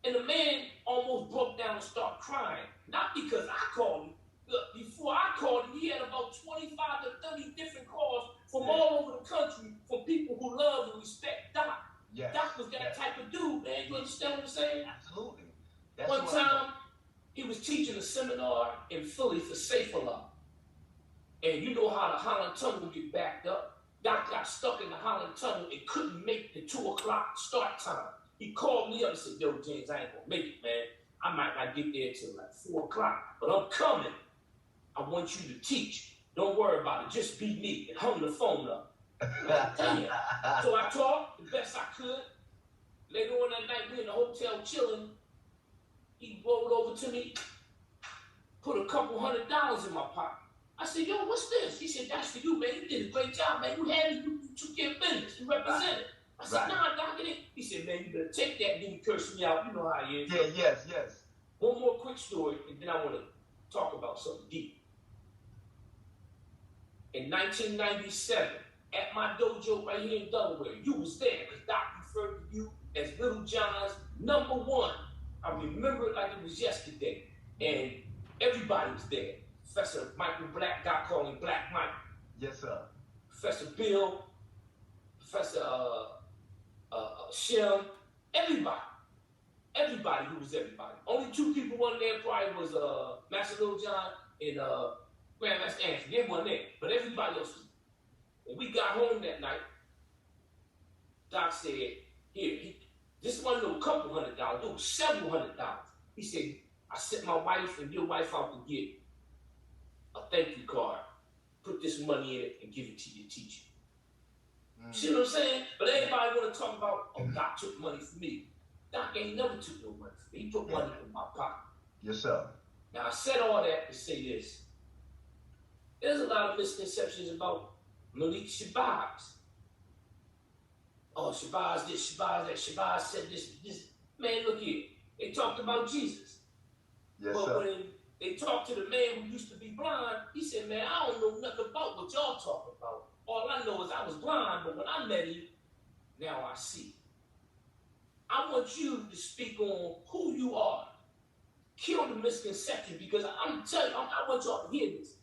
And the man almost broke down and started crying. Not because I called him. Look, before I called him, he had about 25 to 30 different calls from all over the country from people who love and respect Doc. Yes. Doc was that type of dude, man. You understand what I'm saying? Absolutely. One time, he was teaching a seminar in Philly for Safer Law. And you know how the Holland Tunnel get backed up. Doc got stuck in the Holland Tunnel and couldn't make the 2 o'clock start time. He called me up and said, "Yo, James, I ain't gonna make it, man. I might not get there till like 4 o'clock, but I'm coming. I want you to teach. Don't worry about it. Just be me." And hung the phone up. Like, damn. So I talked the best I could. Later on that night, we in the hotel chilling. He rolled over to me, put a couple $100 in my pocket. I said, yo, what's this? He said, that's for you, man. You did a great job, man. You had it, you took care of business, you represented. I said, nah, Doc, it ain't. He said, man, you better take that, then he cursed me out. You know how he is. Yeah, yes. One more quick story, and then I want to talk about something deep. In 1997, at my dojo right here in Delaware, you was there, because Doc referred to you as Little John's #1. I remember it like it was yesterday. And everybody was there. Professor Michael Black, Doc called him Black Mike. Yes, sir. Professor Bill, Professor Shem, everybody. Everybody who was everybody. Only 2 people weren't there probably was Master Little John and Grandmaster Anthony. They weren't there, but everybody else was there. When we got home that night, Doc said, here, this wasn't no couple $100, it was several $100. He said, I sent my wife and your wife out to get a thank you card. Put this money in it and give it to your teacher. See what I'm saying? But everybody want to talk about, oh, Doc took money from me. Doc ain't never took no money from me. He put money in my pocket. Yes, sir. Now, I said all that to say this. There's a lot of misconceptions about Malik Shabazz. Oh, Shabazz this, Shabazz that, Shabazz said this. Man, look here. They talked about Jesus. Yes, but sir. when they talked to the man who used to be blind, he said, man, I don't know nothing about what y'all talking about. All I know is I was blind, but when I met him, now I see. I want you to speak on who you are. Kill the misconception, because I'm telling you, I want y'all to hear this.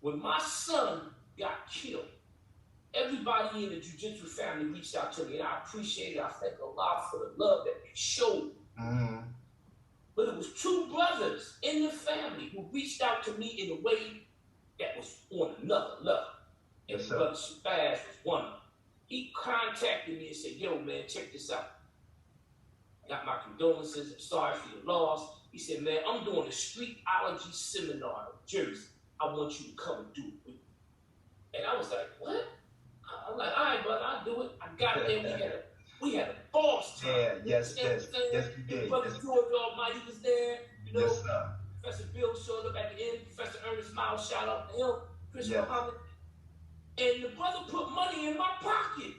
When my son got killed, everybody in the jiu-jitsu family reached out to me, and I appreciate it. I thank Allah for the love that they showed. But it was 2 brothers in the family who reached out to me in a way that was on another level. And Yes, Brother Shabazz was one of them. He contacted me and said, yo, man, check this out. Got my condolences. I'm sorry for your loss. He said, man, I'm doing a Streetology seminar in Jersey. I want you to come and do it with me. And I was like, what? I'm like, all right, brother, I'll do it. I got there. We had a boss time. Yeah, yes, you did. Brother George Almighty was there. You know, yes, sir. Professor Bill showed up at the end. Professor Ernest Miles, shout out to him. Chris Yes. Muhammad. And the brother put money in my pocket.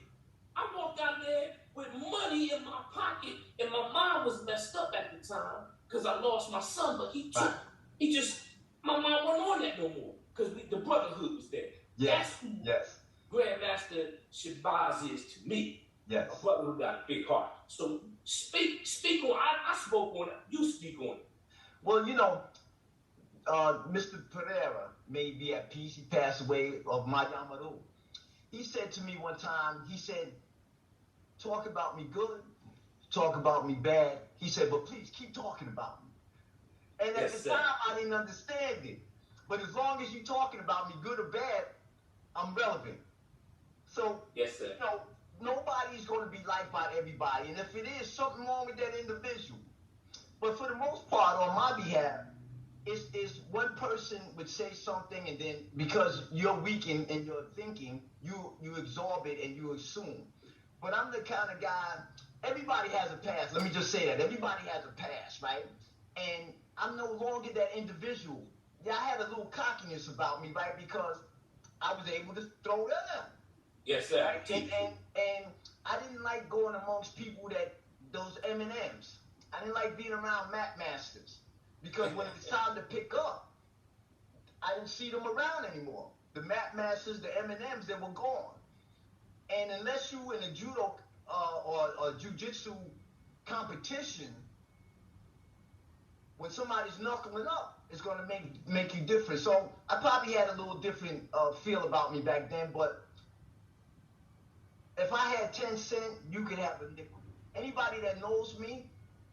I walked out there with money in my pocket, and my mind was messed up at the time because I lost my son. But my mind wasn't on that no more because the brotherhood was there. Yes. That's who Yes. Grandmaster Shabazz is to me. Yes. A brother who got a big heart. So speak on. I spoke on it. You speak on it. Well, you know, Mr. Pereira may be at peace. He passed away of Mayamaru. He said to me one time, he said, talk about me good, talk about me bad. He said, but please keep talking about me. And at the time, I didn't understand it. But as long as you're talking about me good or bad, I'm relevant. So, yes, sir. You know, nobody's going to be liked by everybody. And if it is, something wrong with that individual. But for the most part, on my behalf, it's one person would say something, and then because you're weak in your thinking, you absorb it and you assume. But I'm the kind of guy, everybody has a past. Let me just say that. Everybody has a past, right? And I'm no longer that individual. Yeah, I had a little cockiness about me, right? Because I was able to throw down. Yes, sir. Right? And I didn't like going amongst people those M&Ms. I didn't like being around map masters. Because when it was time to pick up, I didn't see them around anymore. The map masters, the M&Ms, they were gone. And unless you in a judo or jiu-jitsu competition, when somebody's knuckling up, it's going to make you different. So I probably had a little different feel about me back then, but if I had 10 cents, you could have a nickel. Anybody that knows me,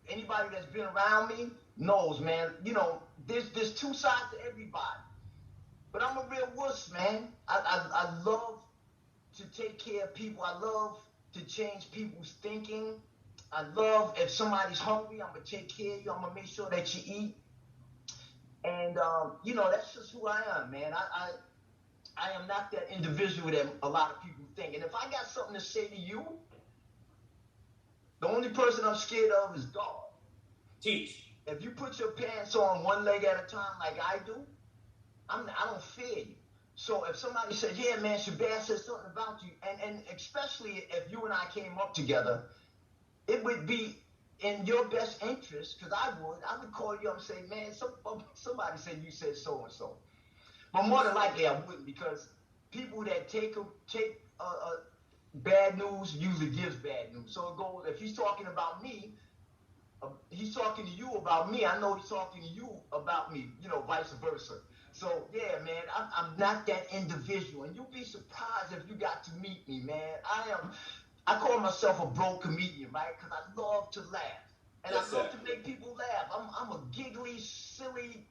anybody that's been around me knows, man, you know, there's 2 sides to everybody. But I'm a real wuss, man. I love to take care of people. I love to change people's thinking. I love if somebody's hungry, I'm going to take care of you. I'm going to make sure that you eat. And, you know, that's just who I am, man. I am not that individual that a lot of people think. And if I got something to say to you, the only person I'm scared of is God. Teach. if you put your pants on one leg at a time like I do, I don't fear you. So if somebody says, yeah, man, Shabazz said something about you, and especially if you and I came up together, it would be in your best interest, because I would call you up and say, man, somebody said you said so and so. But more than likely I wouldn't, because people that take bad news usually gives bad news. So it goes, if he's talking about me, he's talking to you about me, I know he's talking to you about me, vice versa. So yeah, man, I'm not that individual, and you'll be surprised if you got to meet me, man. I call myself a broke comedian, right? Because I love to laugh, and yes, I love to make people laugh. I'm a giggly, silly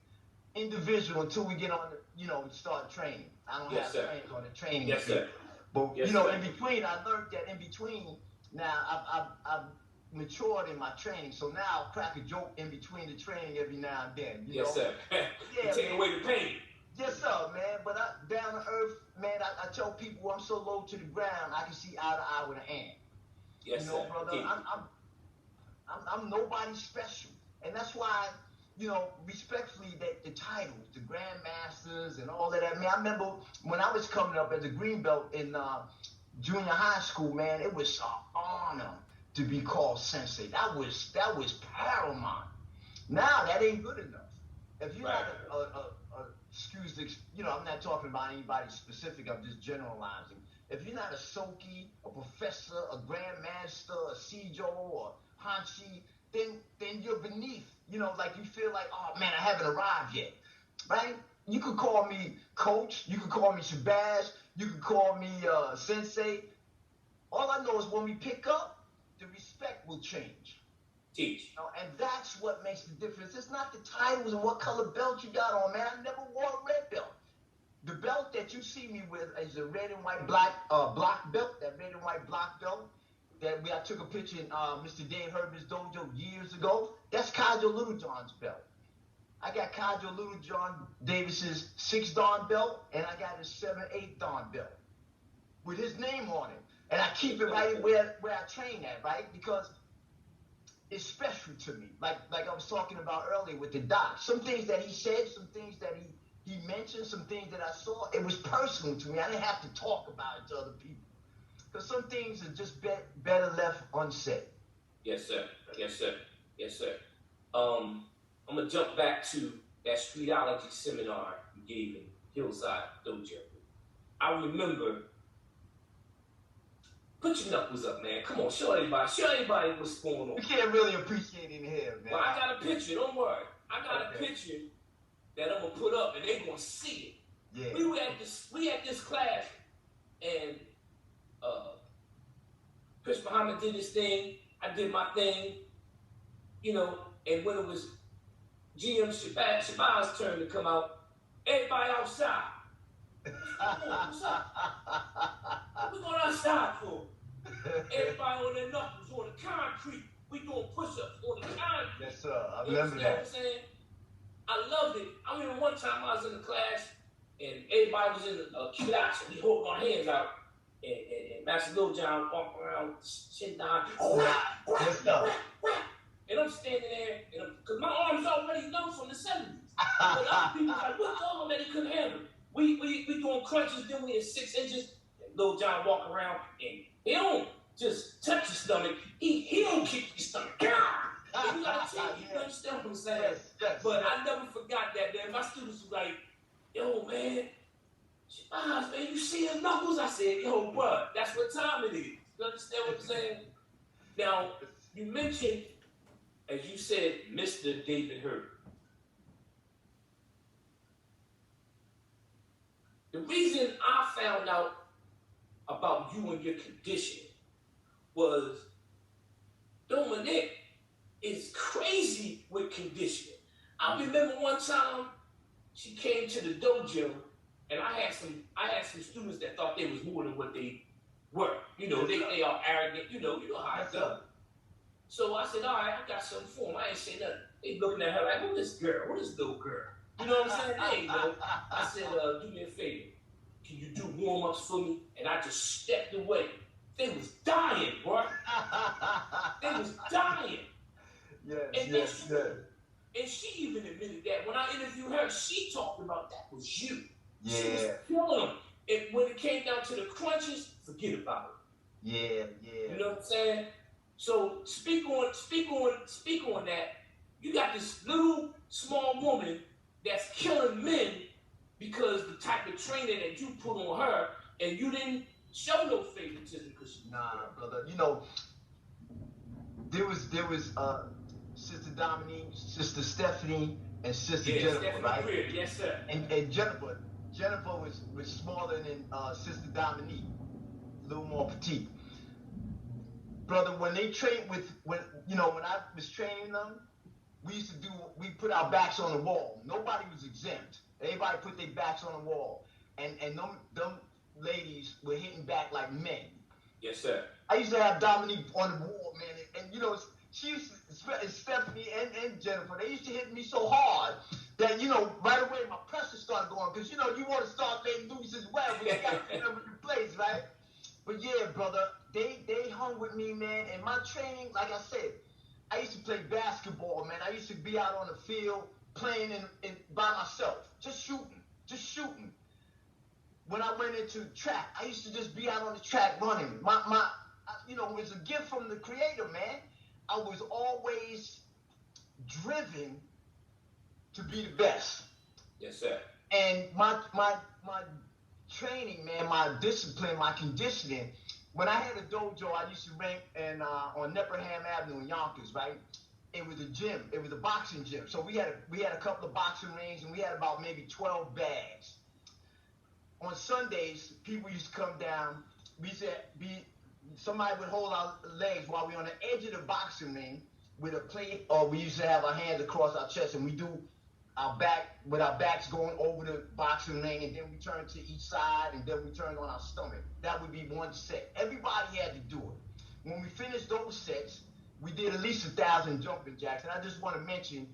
individual until we get on the, start training. I don't have training on the training. Yes, sir. But in between, I learned that in between. Now I've matured in my training, so now I'll crack a joke in between the training every now and then. You know? Sir. Yeah, take away the pain. Yes, sir, man. But down to earth, man, I tell people I'm so low to the ground, I can see eye to eye with an ant. Yes, sir. Brother, I'm nobody special, and that's why, respectfully, that the titles, the Grandmasters, and all of that. Man, I remember when I was coming up as a green belt in junior high school, man, it was an honor to be called sensei. That was paramount. Now that ain't good enough. If you're not excuse the, I'm not talking about anybody specific, I'm just generalizing. If you're not a Soki, a professor, a grandmaster, a Sijo, or Hanshi, then you're beneath. Like you feel like, oh man, I haven't arrived yet, right? You could call me coach, you could call me Shabazz, you could call me sensei. All I know is when we pick up, the respect will change. Teach. And that's what makes the difference. It's not the titles and what color belt you got on, man. I never wore a red belt. The belt that you see me with is a red and white block belt, that red and white block belt that I took a picture in Mr. Dave Herbert's dojo years ago. That's Kajo Littlejohn's belt. I got Kajo Littlejohn Davis's 6 Dan belt, and I got his 7/8 Dan belt with his name on it. And I keep it right where I train at, right? Because it's special to me. Like I was talking about earlier with the doc. Some things that he said, some things that he mentioned, some things that I saw, it was personal to me. I didn't have to talk about it to other people. Because some things are just better left unsaid. Yes, sir. Yes, sir. Yes, sir. I'm going to jump back to that Streetology seminar you gave in Hillside Dojo. I remember, put your knuckles up, man. Come on, show everybody what's going on. You can't really appreciate it in here, man. Well, I got a picture, don't worry. I got a picture that I'm going to put up, and they're going to see it. Yeah. We had this class, and Chris Muhammad did his thing, I did my thing, and when it was GM Shabazz's turn to come out, everybody outside. What's up? What we going outside for? Everybody on their knuckles, on the concrete. We doing push-ups on the concrete. Yes, sir. I remember that. What I'm saying? I loved it. I remember one time I was in the class, and everybody was in a couch, and we hold our hands out. And Master Lil John walk around, chin down, and I'm standing there, because my arms already numb from the 70s. But other people like, what the arm that he couldn't handle? We doing crunches, then we at 6 inches. And Lil John walk around, and he don't just touch your stomach, he don't kick your stomach. You understand what I'm saying? Yes. But I never forgot that, man. My students were like, yo, man, Shabazz, man, you see his knuckles? I said, yo, bro, that's what time it is. You understand what I'm saying? Now, you mentioned, as you said, Mr. David Herbert. The reason I found out about you and your condition was Dominique is crazy with conditioning. I remember one time she came to the dojo, and I had some students that thought they was more than what they were. They are arrogant. You know how it goes. So I said, all right, I got something for them. I ain't say nothing. They looking at her like, who this girl? Who this little girl? You know what I'm saying? There you go. I said, do me a favor. Can you do warm-ups for me? And I just stepped away. They was dying, bro. They was dying. Yes. And she even admitted that. When I interviewed her, she talked about that was you. Yeah. She was killing them. And when it came down to the crunches, forget about it. Yeah, yeah. You know what I'm saying? So speak on that. You got this little small woman that's killing men because the type of training that you put on her, and you didn't show no favoritism because she. Nah, brother. You know, there was Sister Dominique, Sister Stephanie, and Sister Jennifer, Stephanie right? Greer. Yes, sir. And Jennifer was smaller than Sister Dominique, a little more petite. Brother, when they trained when I was training them, we put our backs on the wall. Nobody was exempt. Everybody put their backs on the wall. And them ladies were hitting back like men. Yes, sir. I used to have Dominique on the wall, man, and you know, she used to, Stephanie and Jennifer, they used to hit me so hard that, you know, right away my pressure started going, because, you know, you want to start letting loose as well, but you got to get them in place, right? But yeah, brother, they hung with me, man, and my training, like I said, I used to play basketball, man. I used to be out on the field playing in by myself, just shooting. When I went into track, I used to just be out on the track running. You know, it was a gift from the Creator, man. I was always driven to be the best. Yes, sir. And my training, man, my discipline, my conditioning. When I had a dojo, I used to rank on Nepperham Avenue in Yonkers, right? It was a gym. It was a boxing gym. So we had a couple of boxing rings, and we had about maybe 12 bags. On Sundays, people used to come down. Somebody would hold our legs while we were on the edge of the boxing ring with a plate, or we used to have our hands across our chest, and we do our back with our backs going over the boxing ring, and then we turn to each side, and then we turn on our stomach. That would be one set. Everybody had to do it. When we finished those sets, we did at least 1,000 jumping jacks. And I just want to mention,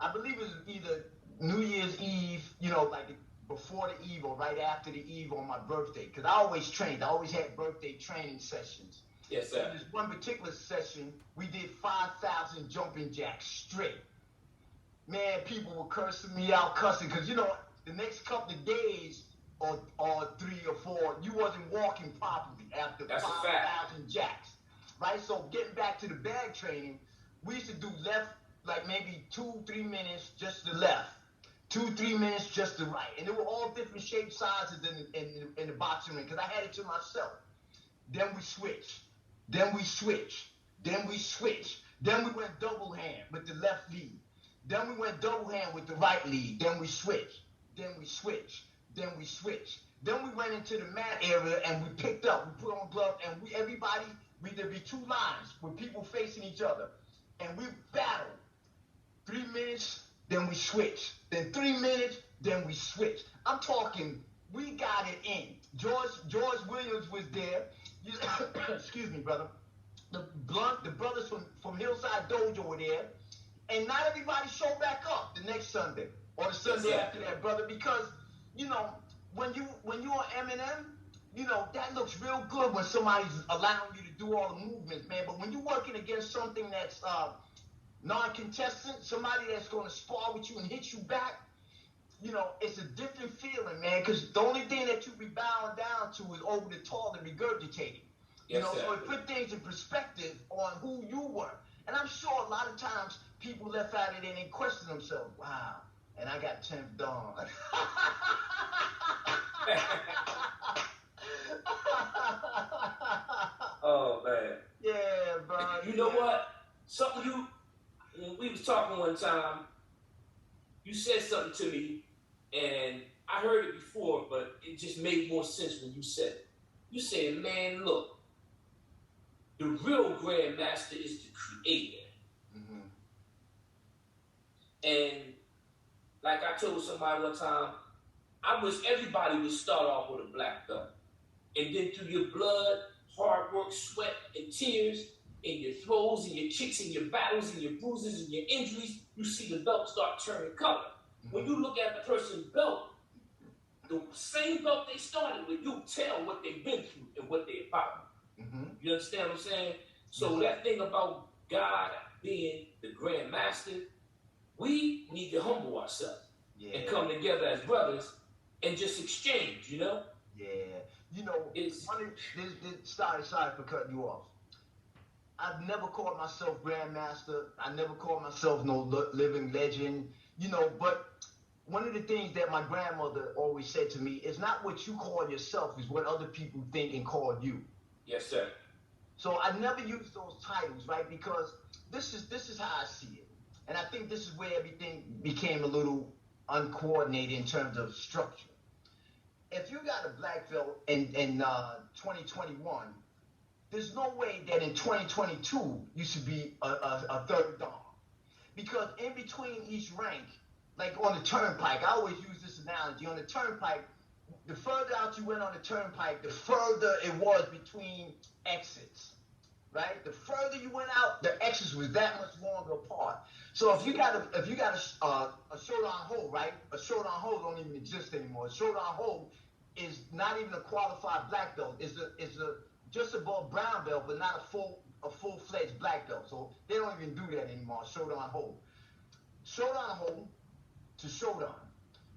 I believe it was either New Year's Eve, you know, like before the Eve or right after the Eve on my birthday, because I always trained. I always had birthday training sessions. Yes, sir. In this one particular session, we did 5,000 jumping jacks straight. Man, people were cursing me out, because, you know, the next couple of days or 3 or 4, you wasn't walking properly after 5,000 jacks, right? So getting back to the bag training, we used to do left, like maybe 2-3 minutes just the left, 2-3 minutes just the right, and they were all different shapes, sizes in the boxing ring, because I had it to myself. Then we switched. Then we switched. Then we switched. Then we went double hand with the left lead. Then we went double hand with the right lead. Then we switched. Then we switched. Then we switched. Then we went into the mat area and we picked up. We put on gloves, and there'd be 2 lines with people facing each other, and we battled. 3 minutes, then we switched. Then 3 minutes, then we switched. I'm talking, we got it in. George Williams was there. Excuse me, brother. The brothers from Hillside Dojo were there. And not everybody showed back up the next Sunday or the Sunday after that, brother, because, you know, when you on Eminem, you know, that looks real good when somebody's allowing you to do all the movements, man. But when you're working against something that's non-contestant, somebody that's going to spar with you and hit you back, you know, it's a different feeling, man, because the only thing that you be bowing down to is over the tall and regurgitating. You know, so it put things in perspective on who you were. And I'm sure a lot of times people left out of it and they question themselves, wow, and I got 10th dawn. Oh, man. Yeah, bro. You know what? When we was talking one time, you said something to me, and I heard it before, but it just made more sense when you said it. You said, man, look, the real Grandmaster is the creator. Mm-hmm. And like I told somebody one time, I wish everybody would start off with a black belt. And then through your blood, hard work, sweat, and tears, and your throws, and your kicks, and your battles, and your bruises, and your injuries, you see the belt start turning color. Mm-hmm. When you look at the person's belt, the same belt they started with, you tell what they've been through and what they're about. Mm-hmm. You understand what I'm saying? So that thing about God being the Grandmaster, we need to humble ourselves and come together as brothers and just exchange, you know? Yeah. You know, sorry for cutting you off. I've never called myself Grandmaster. I never called myself no living legend, you know, but one of the things that my grandmother always said to me is not what you call yourself, is what other people think and call you. Yes, sir. So I never use those titles, right? Because this is how I see it. And I think this is where everything became a little uncoordinated in terms of structure. If you got a black belt in 2021, there's no way that in 2022 you should be a third dan. Because in between each rank, like on the turnpike, I always use this analogy. On the turnpike, the further out you went on the turnpike, the further it was between exits, right? The further you went out, the exits was that much longer apart. So if you got a showdown hold, right? A showdown hold don't even exist anymore. A showdown hold is not even a qualified black belt. It's a just above brown belt, but not a full-fledged black belt. So they don't even do that anymore. Showdown hold. Showdown hold to showdown.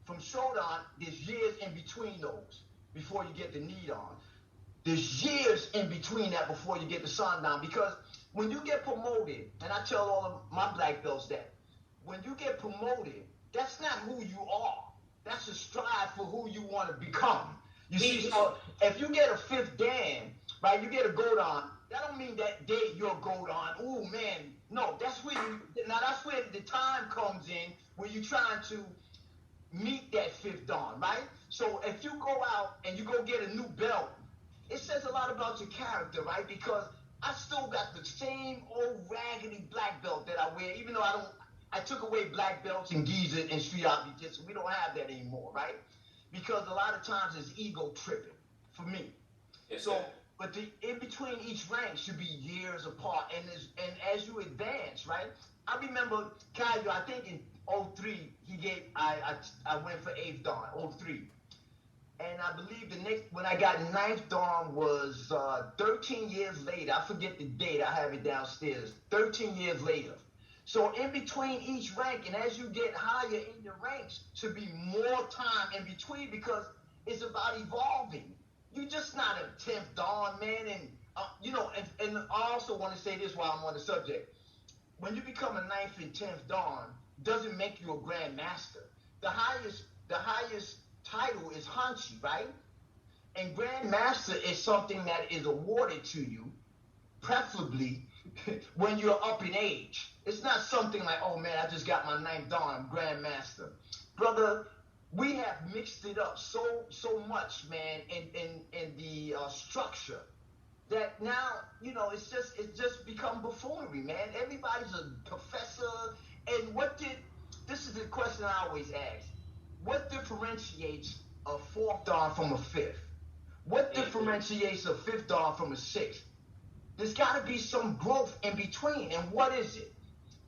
From showdown, there's years in between those before you get the knee on. There's years in between that before you get the sundown. Because when you get promoted, and I tell all of my black belts that, when you get promoted, that's not who you are. That's a strive for who you want to become. You see, so if you get a fifth dan, right, you get a gold on, that don't mean that day you're gold on. Oh man, no, that's where that's where the time comes in when you're trying to meet that fifth dan, right? So if you go out and you go get a new belt, it says a lot about your character, right? Because I still got the same old raggedy black belt that I wear, even though I took away black belts and geezer and Streetology, so we don't have that anymore, right? Because a lot of times it's ego tripping for me. Yes, so, sir. but the in between each rank should be years apart, and as you advance, right? I remember Caillou, I think in 03, I went for 8th dan, 03. And I believe the next, when I got 9th dan was 13 years later. I forget the date, I have it downstairs. 13 years later. So in between each rank, and as you get higher in your ranks, should be more time in between, because it's about evolving. You're just not a 10th dan, man. And you know, and I also want to say this while I'm on the subject. When you become a 9th and 10th dan, doesn't make you a Grandmaster. The highest title is Hanchi, right? And Grandmaster is something that is awarded to you, preferably when you're up in age. It's not something like, oh man, I just got my 9th dan, I'm Grandmaster. Brother, we have mixed it up so much, man, in the structure, that now, you know, it's just become buffoonery, man. Everybody's a professor. And this is the question I always ask. What differentiates a 4th dan from a 5th? What differentiates a 5th dan from a 6th? There's got to be some growth in between. And what is it?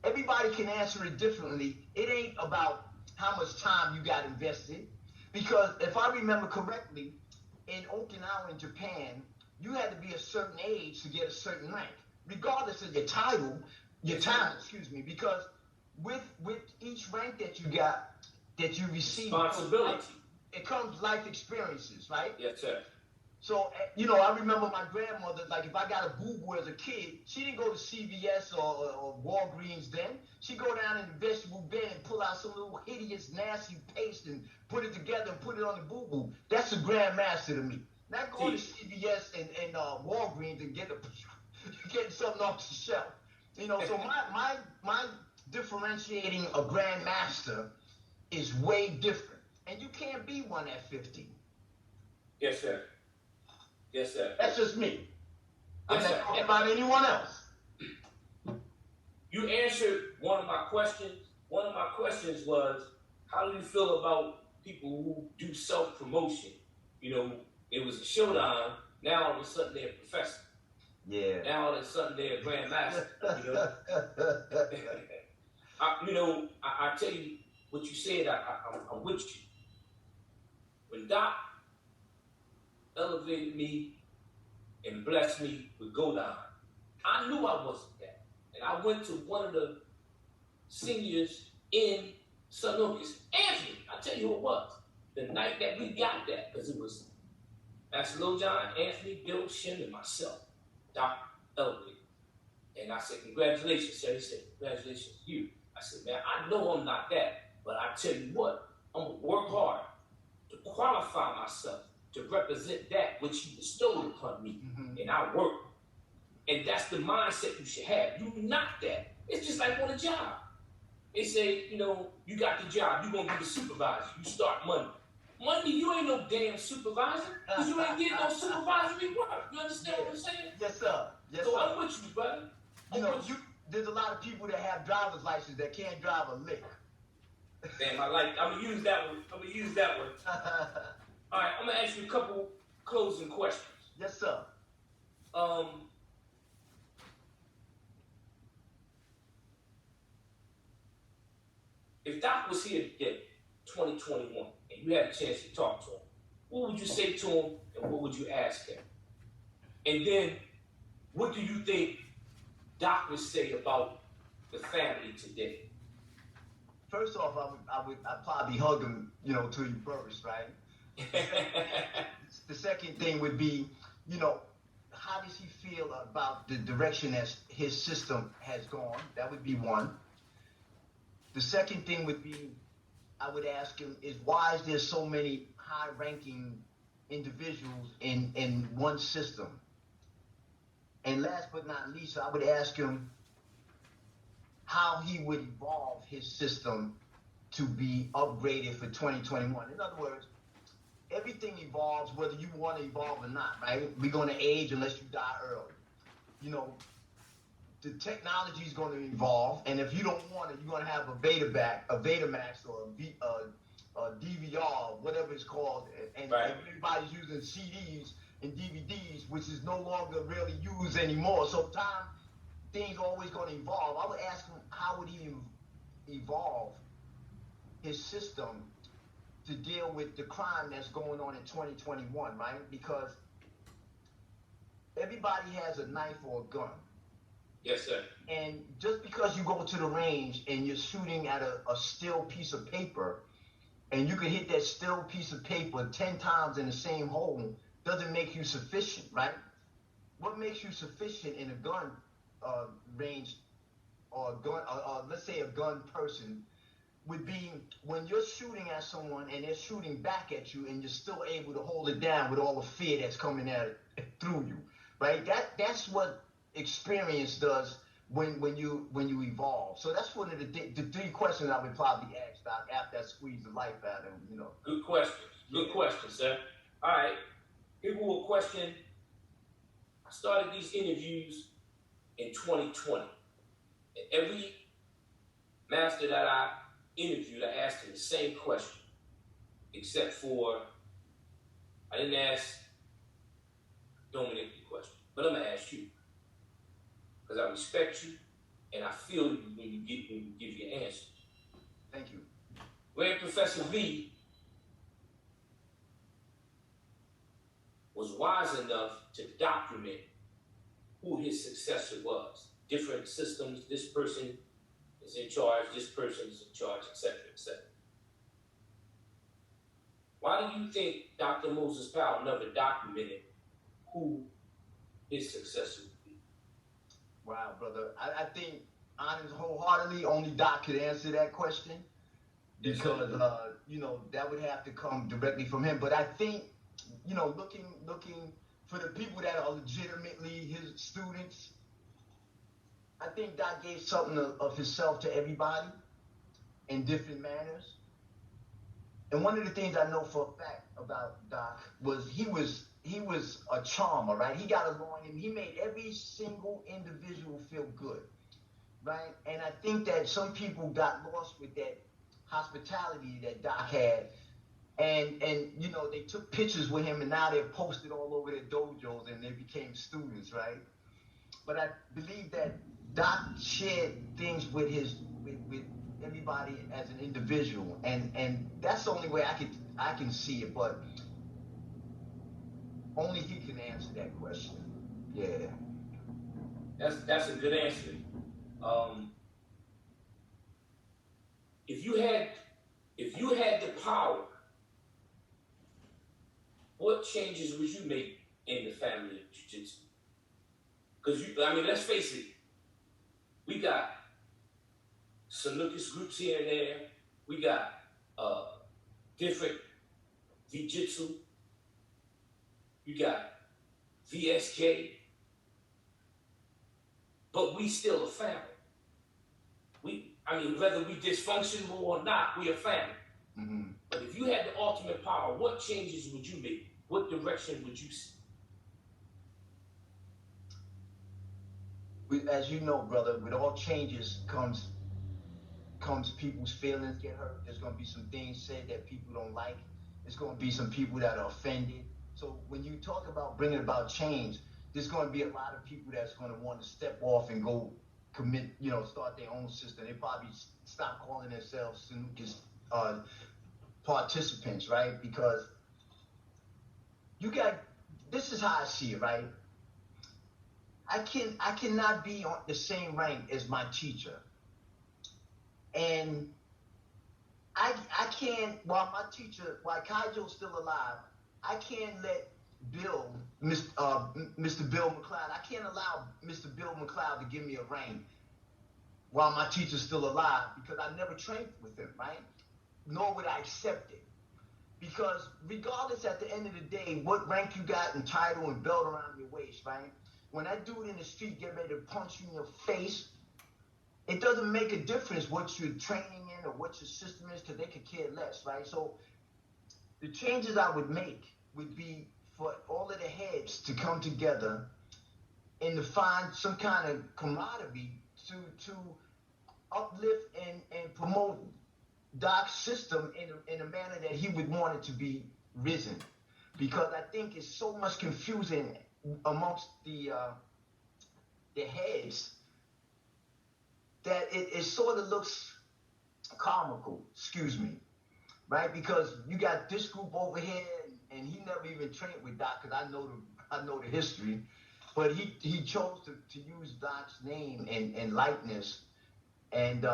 Everybody can answer it differently. It ain't about how much time you got invested. Because if I remember correctly, in Okinawa in Japan, you had to be a certain age to get a certain rank, regardless of your title, because with each rank that you got, that you receive, responsibility, it comes life experiences, right? Yes, sir. So, you know, I remember my grandmother, like if I got a boo-boo as a kid, she didn't go to CVS or Walgreens then. She'd go down in the vegetable bin and pull out some little hideous, nasty paste and put it together and put it on the boo-boo. That's a Grandmaster to me. Not going to CVS and Walgreens and getting something off the shelf. You know, so my differentiating a Grandmaster is way different. And you can't be one at 15. Yes, sir. Yes, sir. That's just me. I'm not talking about anyone else. You answered one of my questions. One of my questions was, how do you feel about people who do self-promotion? You know, it was a showdown. Now all of a sudden they're a professor. Yeah. Now all of a sudden they're a Grandmaster. You know, I tell you what you said. I'm with you. When Doc elevated me and blessed me with Godan, I knew I wasn't that. And I went to one of the seniors in St. Lucas. Anthony, I tell you who it was. The night that we got that, because it was Master Lil John, Anthony, Bill, Shin, and myself, Dr. Elwood. And I said, congratulations, sir. He said, congratulations to you. I said, man, I know I'm not that, but I tell you what, I'm going to work hard to qualify myself to represent that which he bestowed upon me. And I work. And that's the mindset you should have. You're not that. It's just like on a job. They say, you know, you got the job, you're going to be the supervisor. You start Monday. Monday, you ain't no damn supervisor because you ain't getting no supervisory work. You understand what I'm saying? Yes, sir. Yes, so sir. I'm with you, brother. There's a lot of people that have driver's license that can't drive a lick. Damn, I'm going to use that one. All right, I'm going to ask you a couple closing questions. Yes, sir. If Doc was here today, 2021, and you had a chance to talk to him, what would you say to him and what would you ask him? And then, what do you think Doc would say about the family today? First off, I'd probably hug him, you know, till he burst, right? The second thing would be, you know, how does he feel about the direction that his system has gone? That would be one. The second thing would be, I would ask him, is why is there so many high-ranking individuals in one system? And last but not least, I would ask him how he would evolve his system to be upgraded for 2021. In other words, everything evolves whether you want to evolve or not, right? We're going to age unless you die early. You know, the technology is going to evolve, and if you don't want it, you're going to have a Betamax or a DVR, whatever it's called, and right. Everybody's using CDs and DVDs, which is no longer really used anymore. So things are always going to evolve. I would ask him, how would he evolve his system to deal with the crime that's going on in 2021, right? Because everybody has a knife or a gun. Yes, sir. And just because you go to the range and you're shooting at a still piece of paper, and you can hit that still piece of paper 10 times in the same hole, doesn't make you sufficient, right? What makes you sufficient in a gun range or a gun, let's say a gun person, would be when you're shooting at someone and they're shooting back at you and you're still able to hold it down with all the fear that's coming at it through you, right? That's what experience does when you evolve. So that's one of the three questions I would probably ask Doc after I squeeze the life out of him, you know. Good question. Good question, sir. All right. Here we will question. I started these interviews in 2020. And every master that I interviewed, I asked him the same question, except for I didn't ask Dominic the question, but I'm gonna ask you because I respect you and I feel you when you give your answer. Thank you. Grand Professor V was wise enough to document who his successor was. Different systems, this person is in charge, this person is in charge, etc., etc. Why do you think Dr. Moses Powell never documented who his successor would be? Wow, brother. I think, honestly, wholeheartedly, only Doc could answer that question because, you know, that would have to come directly from him. But I think, you know, looking for the people that are legitimately his students, I think Doc gave something of himself to everybody in different manners. And one of the things I know for a fact about Doc was he was a charmer, right? He got along and he made every single individual feel good, right? And I think that some people got lost with that hospitality that Doc had. And you know, they took pictures with him and now they're posted all over their dojos and they became students, right? But I believe that Doc shared things with everybody as an individual, and that's the only way I can see it. But only he can answer that question. Yeah. That's a good answer. what changes would you make in the family of jiu-jitsu? Because I mean, let's face it, we got Sanukis groups here and there. We got different jiu-jitsu. You got VSK. But we still a family. I mean, whether we dysfunctional or not, we a family. Mm-hmm. But if you had the ultimate power, what changes would you make? What direction would you see? As you know, brother, with all changes comes people's feelings get hurt. There's going to be some things said that people don't like. There's going to be some people that are offended. So when you talk about bringing about change, there's going to be a lot of people that's going to want to step off and go commit, start their own system. They probably stop calling themselves Sanukis participants, right? Because this is how I see it, right? I cannot be on the same rank as my teacher. And I can't, while Kaijo's still alive, I can't let Mr. Bill McLeod, I can't allow Mr. Bill McLeod to give me a rank while my teacher's still alive, because I never trained with him, right? Nor would I accept it. Because regardless, at the end of the day, what rank you got and title and belt around your waist, right? When that dude in the street get ready to punch you in your face, it doesn't make a difference what you're training in or what your system is, because they could care less, right? So the changes I would make would be for all of the heads to come together and to find some kind of camaraderie to uplift and promote Doc's system in a manner that he would want it to be risen. Because I think it's so much confusion amongst the heads that it sort of looks comical, excuse me, right? Because you got this group over here, and he never even trained with Doc, because I know the history, but he chose to use Doc's name and likeness, and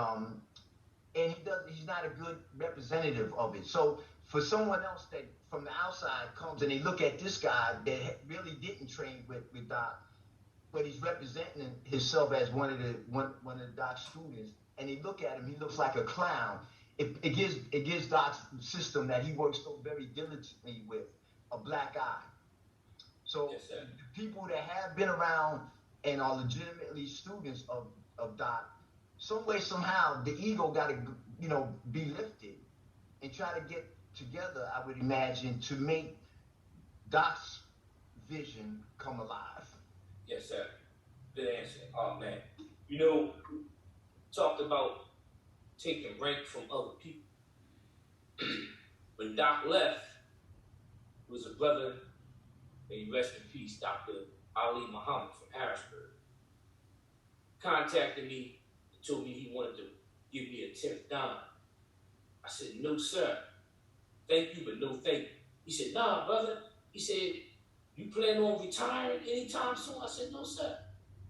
he's not a good representative of it. So for someone else that from the outside comes and they look at this guy that really didn't train with Doc, but he's representing himself as one of the Doc's students, and they look at him, he looks like a clown. It gives Doc's system that he works so very diligently with a black eye. So yes, the people that have been around and are legitimately students of Doc, some way, somehow, the ego got to, be lifted and try to get together, I would imagine, to make Doc's vision come alive. Yes, sir. Good answer. Oh, man. Talked about taking rank from other people. When Doc left, it was a brother, may he rest in peace, Dr. Ali Muhammad from Harrisburg, contacted me and told me he wanted to give me a 10th Dan. I said, no, sir. Thank you, but no thank you. He said, nah, brother. He said, you plan on retiring anytime soon? I said, no, sir.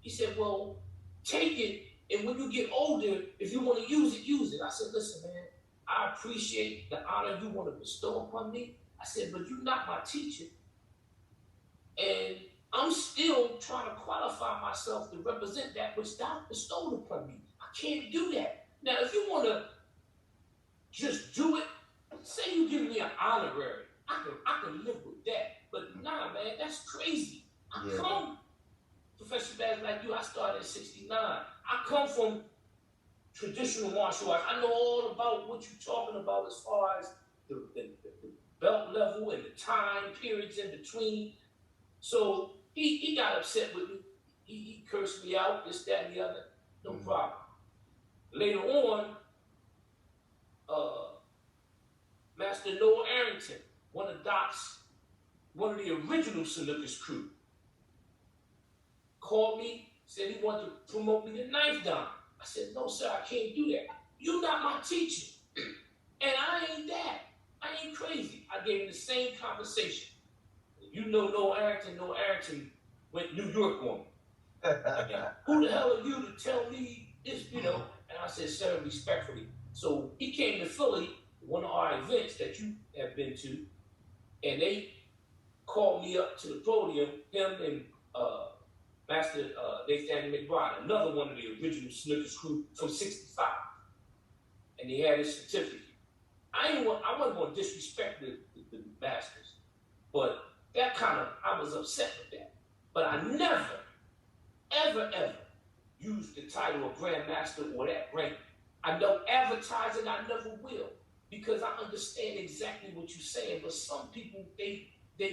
He said, well, take it, and when you get older, if you want to use it, use it. I said, listen, man, I appreciate the honor you want to bestow upon me. I said, but you're not my teacher. And I'm still trying to qualify myself to represent that which Doc bestowed upon me. I can't do that. Now, if you want to just do it, say you give me an honorary. I can live with that. But nah, man, that's crazy. I come, Professor Shabazz, like you, I started in 69. I come from traditional martial arts. I know all about what you're talking about as far as the belt level and the time periods in between. So he got upset with me. He cursed me out, this, that, and the other. No problem. Later on, Master Noah Arrington, one of the original Sanukis crew, called me, said he wanted to promote me to 9th Dan. I said, no, sir, I can't do that. You're not my teacher. And I ain't that. I ain't crazy. I gave him the same conversation. Noah Arrington went New York on me. Who the hell are you to tell me this, And I said, sir, respectfully. So he came to Philly, one of our events that you have been to, and they called me up to the podium, him and Master Nathaniel McBride, another one of the original snooker crew from '65. And he had his certificate. I wasn't going to disrespect the Masters, but that I was upset with that. But I never, ever used the title of Grandmaster or that rank. I don't advertise it, I never will. Because I understand exactly what you're saying, but some people, they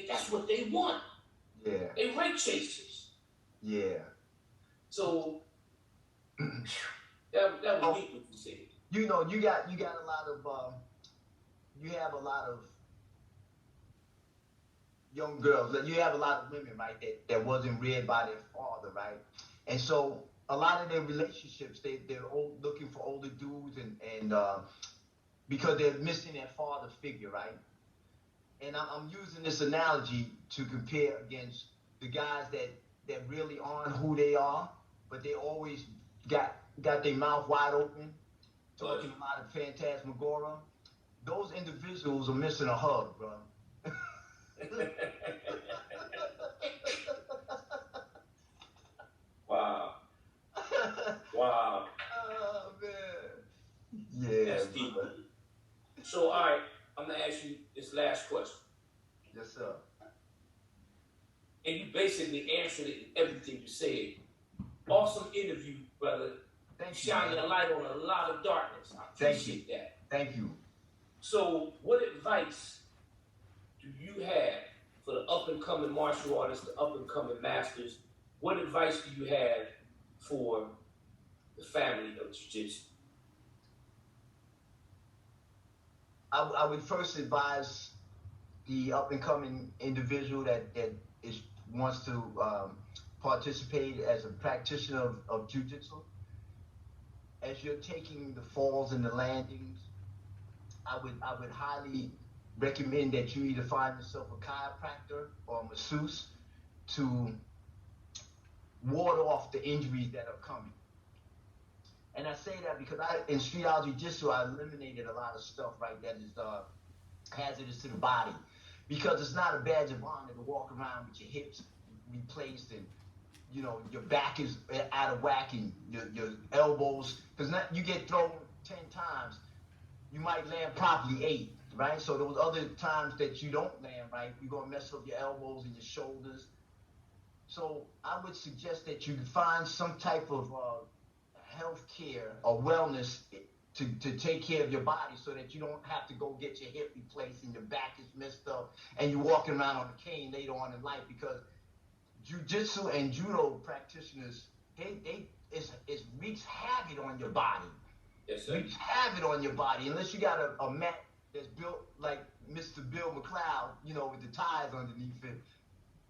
that's what they want. Yeah. They rank chasers. Yeah. So that was deep what you said. You know, you got a lot of you have a lot of young girls, you have a lot of women, right, that wasn't reared by their father, right? And so a lot of their relationships, they're looking for older dudes and because they're missing their father figure, right? And I'm using this analogy to compare against the guys that really aren't who they are, but they always got their mouth wide open, talking a lot of phantasmagoria. Those individuals are missing a hug, bro. Wow. Wow. Oh, man. Yeah. That's deep. So, all right, I'm going to ask you this last question. Yes, sir. And you basically answered it in everything you said. Awesome interview, brother. Thank you. Shining a light on a lot of darkness. I appreciate that. Thank you. So, what advice do you have for the up-and-coming martial artists, the up-and-coming masters? What advice do you have for the family of jiu-jitsu? I would first advise the up-and-coming individual that wants to participate as a practitioner of jiu-jitsu. As you're taking the falls and the landings, I would highly recommend that you either find yourself a chiropractor or a masseuse to ward off the injuries that are coming. And I say that because in Streetology Jiu-Jitsu, I eliminated a lot of stuff, right, that is hazardous to the body. Because it's not a badge of honor to walk around with your hips replaced and, you know, your back is out of whack and your elbows, because you get thrown 10 times, you might land properly 8, right? So those other times that you don't land right, you're going to mess up your elbows and your shoulders. So I would suggest that you find some type of health care or wellness to take care of your body so that you don't have to go get your hip replaced and your back is messed up and you're walking around on a cane later on in life, because jiu-jitsu and judo practitioners, it wreaks havoc on your body. Yes, sir. Wreaks havoc on your body unless you got a mat that's built like Mr. Bill McLeod, you know, with the ties underneath it.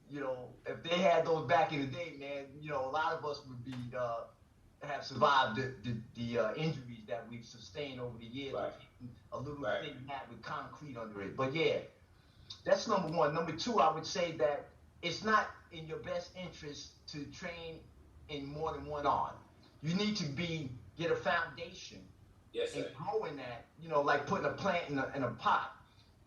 You know, if they had those back in the day, man, you know, a lot of us would be have survived the injuries that we've sustained over the years. Right. A little thin mat with concrete under it. But yeah, that's number one. Number two, I would say that it's not in your best interest to train in more than one art. You need to get a foundation. Yes, sir. And grow in that, you know, like putting a plant in a pot.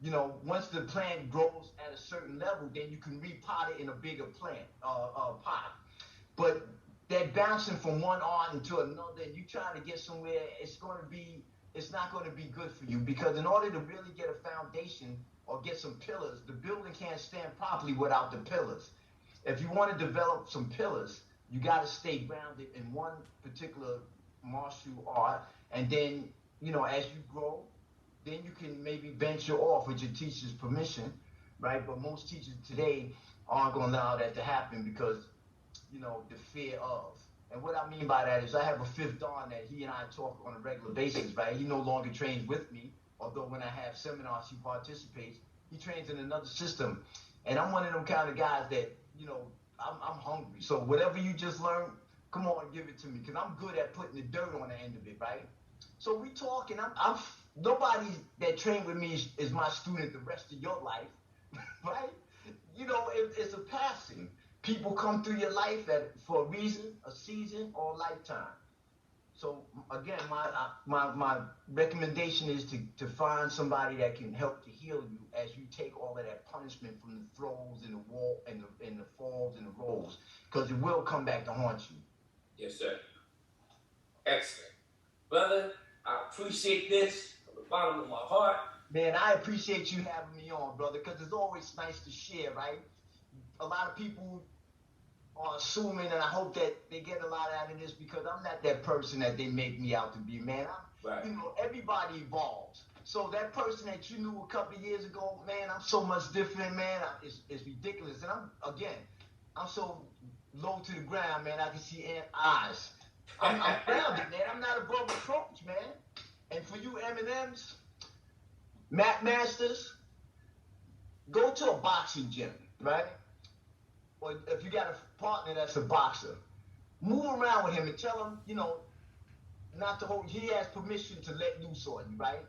You know, once the plant grows at a certain level, then you can repot it in a bigger plant, pot. But that bouncing from one art into another, and you trying to get somewhere, it's not going to be good for you, because in order to really get a foundation or get some pillars, the building can't stand properly without the pillars. If you want to develop some pillars, you got to stay grounded in one particular martial art, and then, you know, as you grow, then you can maybe venture off with your teacher's permission, right? But most teachers today aren't going to allow that to happen because, you know, the fear of. And what I mean by that is I have a fifth Dan that he and I talk on a regular basis, right? He no longer trains with me, although when I have seminars, he participates. He trains in another system. And I'm one of them kind of guys that, you know, I'm hungry. So whatever you just learned, come on, give it to me, because I'm good at putting the dirt on the end of it, right? So we talk, and nobody that trained with me is my student the rest of your life, right? You know, it's a passing. People come through your life for a reason, a season, or a lifetime. So again, my recommendation is to find somebody that can help to heal you as you take all of that punishment from the throws and the wall and the falls and the rolls, because it will come back to haunt you. Yes, sir. Excellent, brother. I appreciate this from the bottom of my heart. Man, I appreciate you having me on, brother, because it's always nice to share, right? A lot of people are assuming, and I hope that they get a lot out of this, because I'm not that person that they make me out to be, man. Right. You know, everybody evolves. So that person that you knew a couple of years ago, man, I'm so much different, man. It's ridiculous. And I'm so low to the ground, man. I can see eyes. I'm grounded, man. I'm not above reproach, man. And for you M&Ms, Masters, go to a boxing gym, right? Or if you got a partner that's a boxer, move around with him and tell him, you know, not to hold. He has permission to let loose on you, right?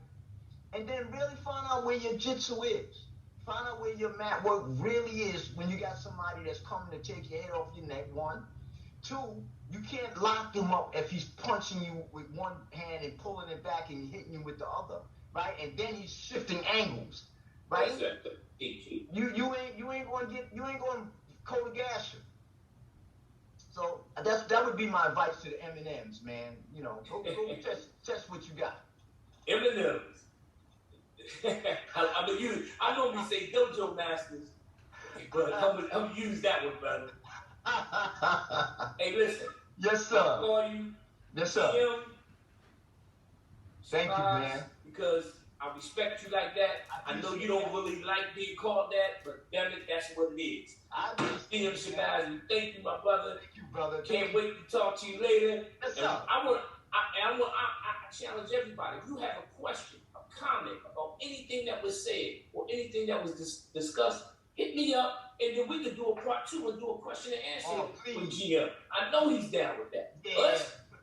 And then really find out where your jitsu is. Find out where your mat work really is when you got somebody that's coming to take your head off your neck, one. Two, you can't lock him up if he's punching you with one hand and pulling it back and hitting you with the other, right? And then he's shifting angles, right? You ain't going to gas you. So that would be my advice to the M&Ms, man. You know, go test what you got. M&Ms. I normally say dojo masters, but I'm gonna use that one, brother. Hey, listen. Yes, sir. I'll call you. Yes, sir. DM, Thank you, man. Because I respect you like that. I know you don't really like being called that, but damn it, that's what it is. DM Shabazz, thank you, my brother. Thank you, brother. Can't wait to talk to you later. Yes, sir. I challenge everybody. If you have a question, a comment about anything that was said or anything that was discussed, hit me up, and then we can do a part 2 and do a question and answer for GM. I know he's down with that. Yeah.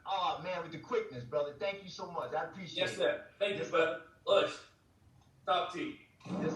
Oh, man, with the quickness, brother. Thank you so much. I appreciate it. Yes, sir. Thank you, brother. Talk to you. Yes.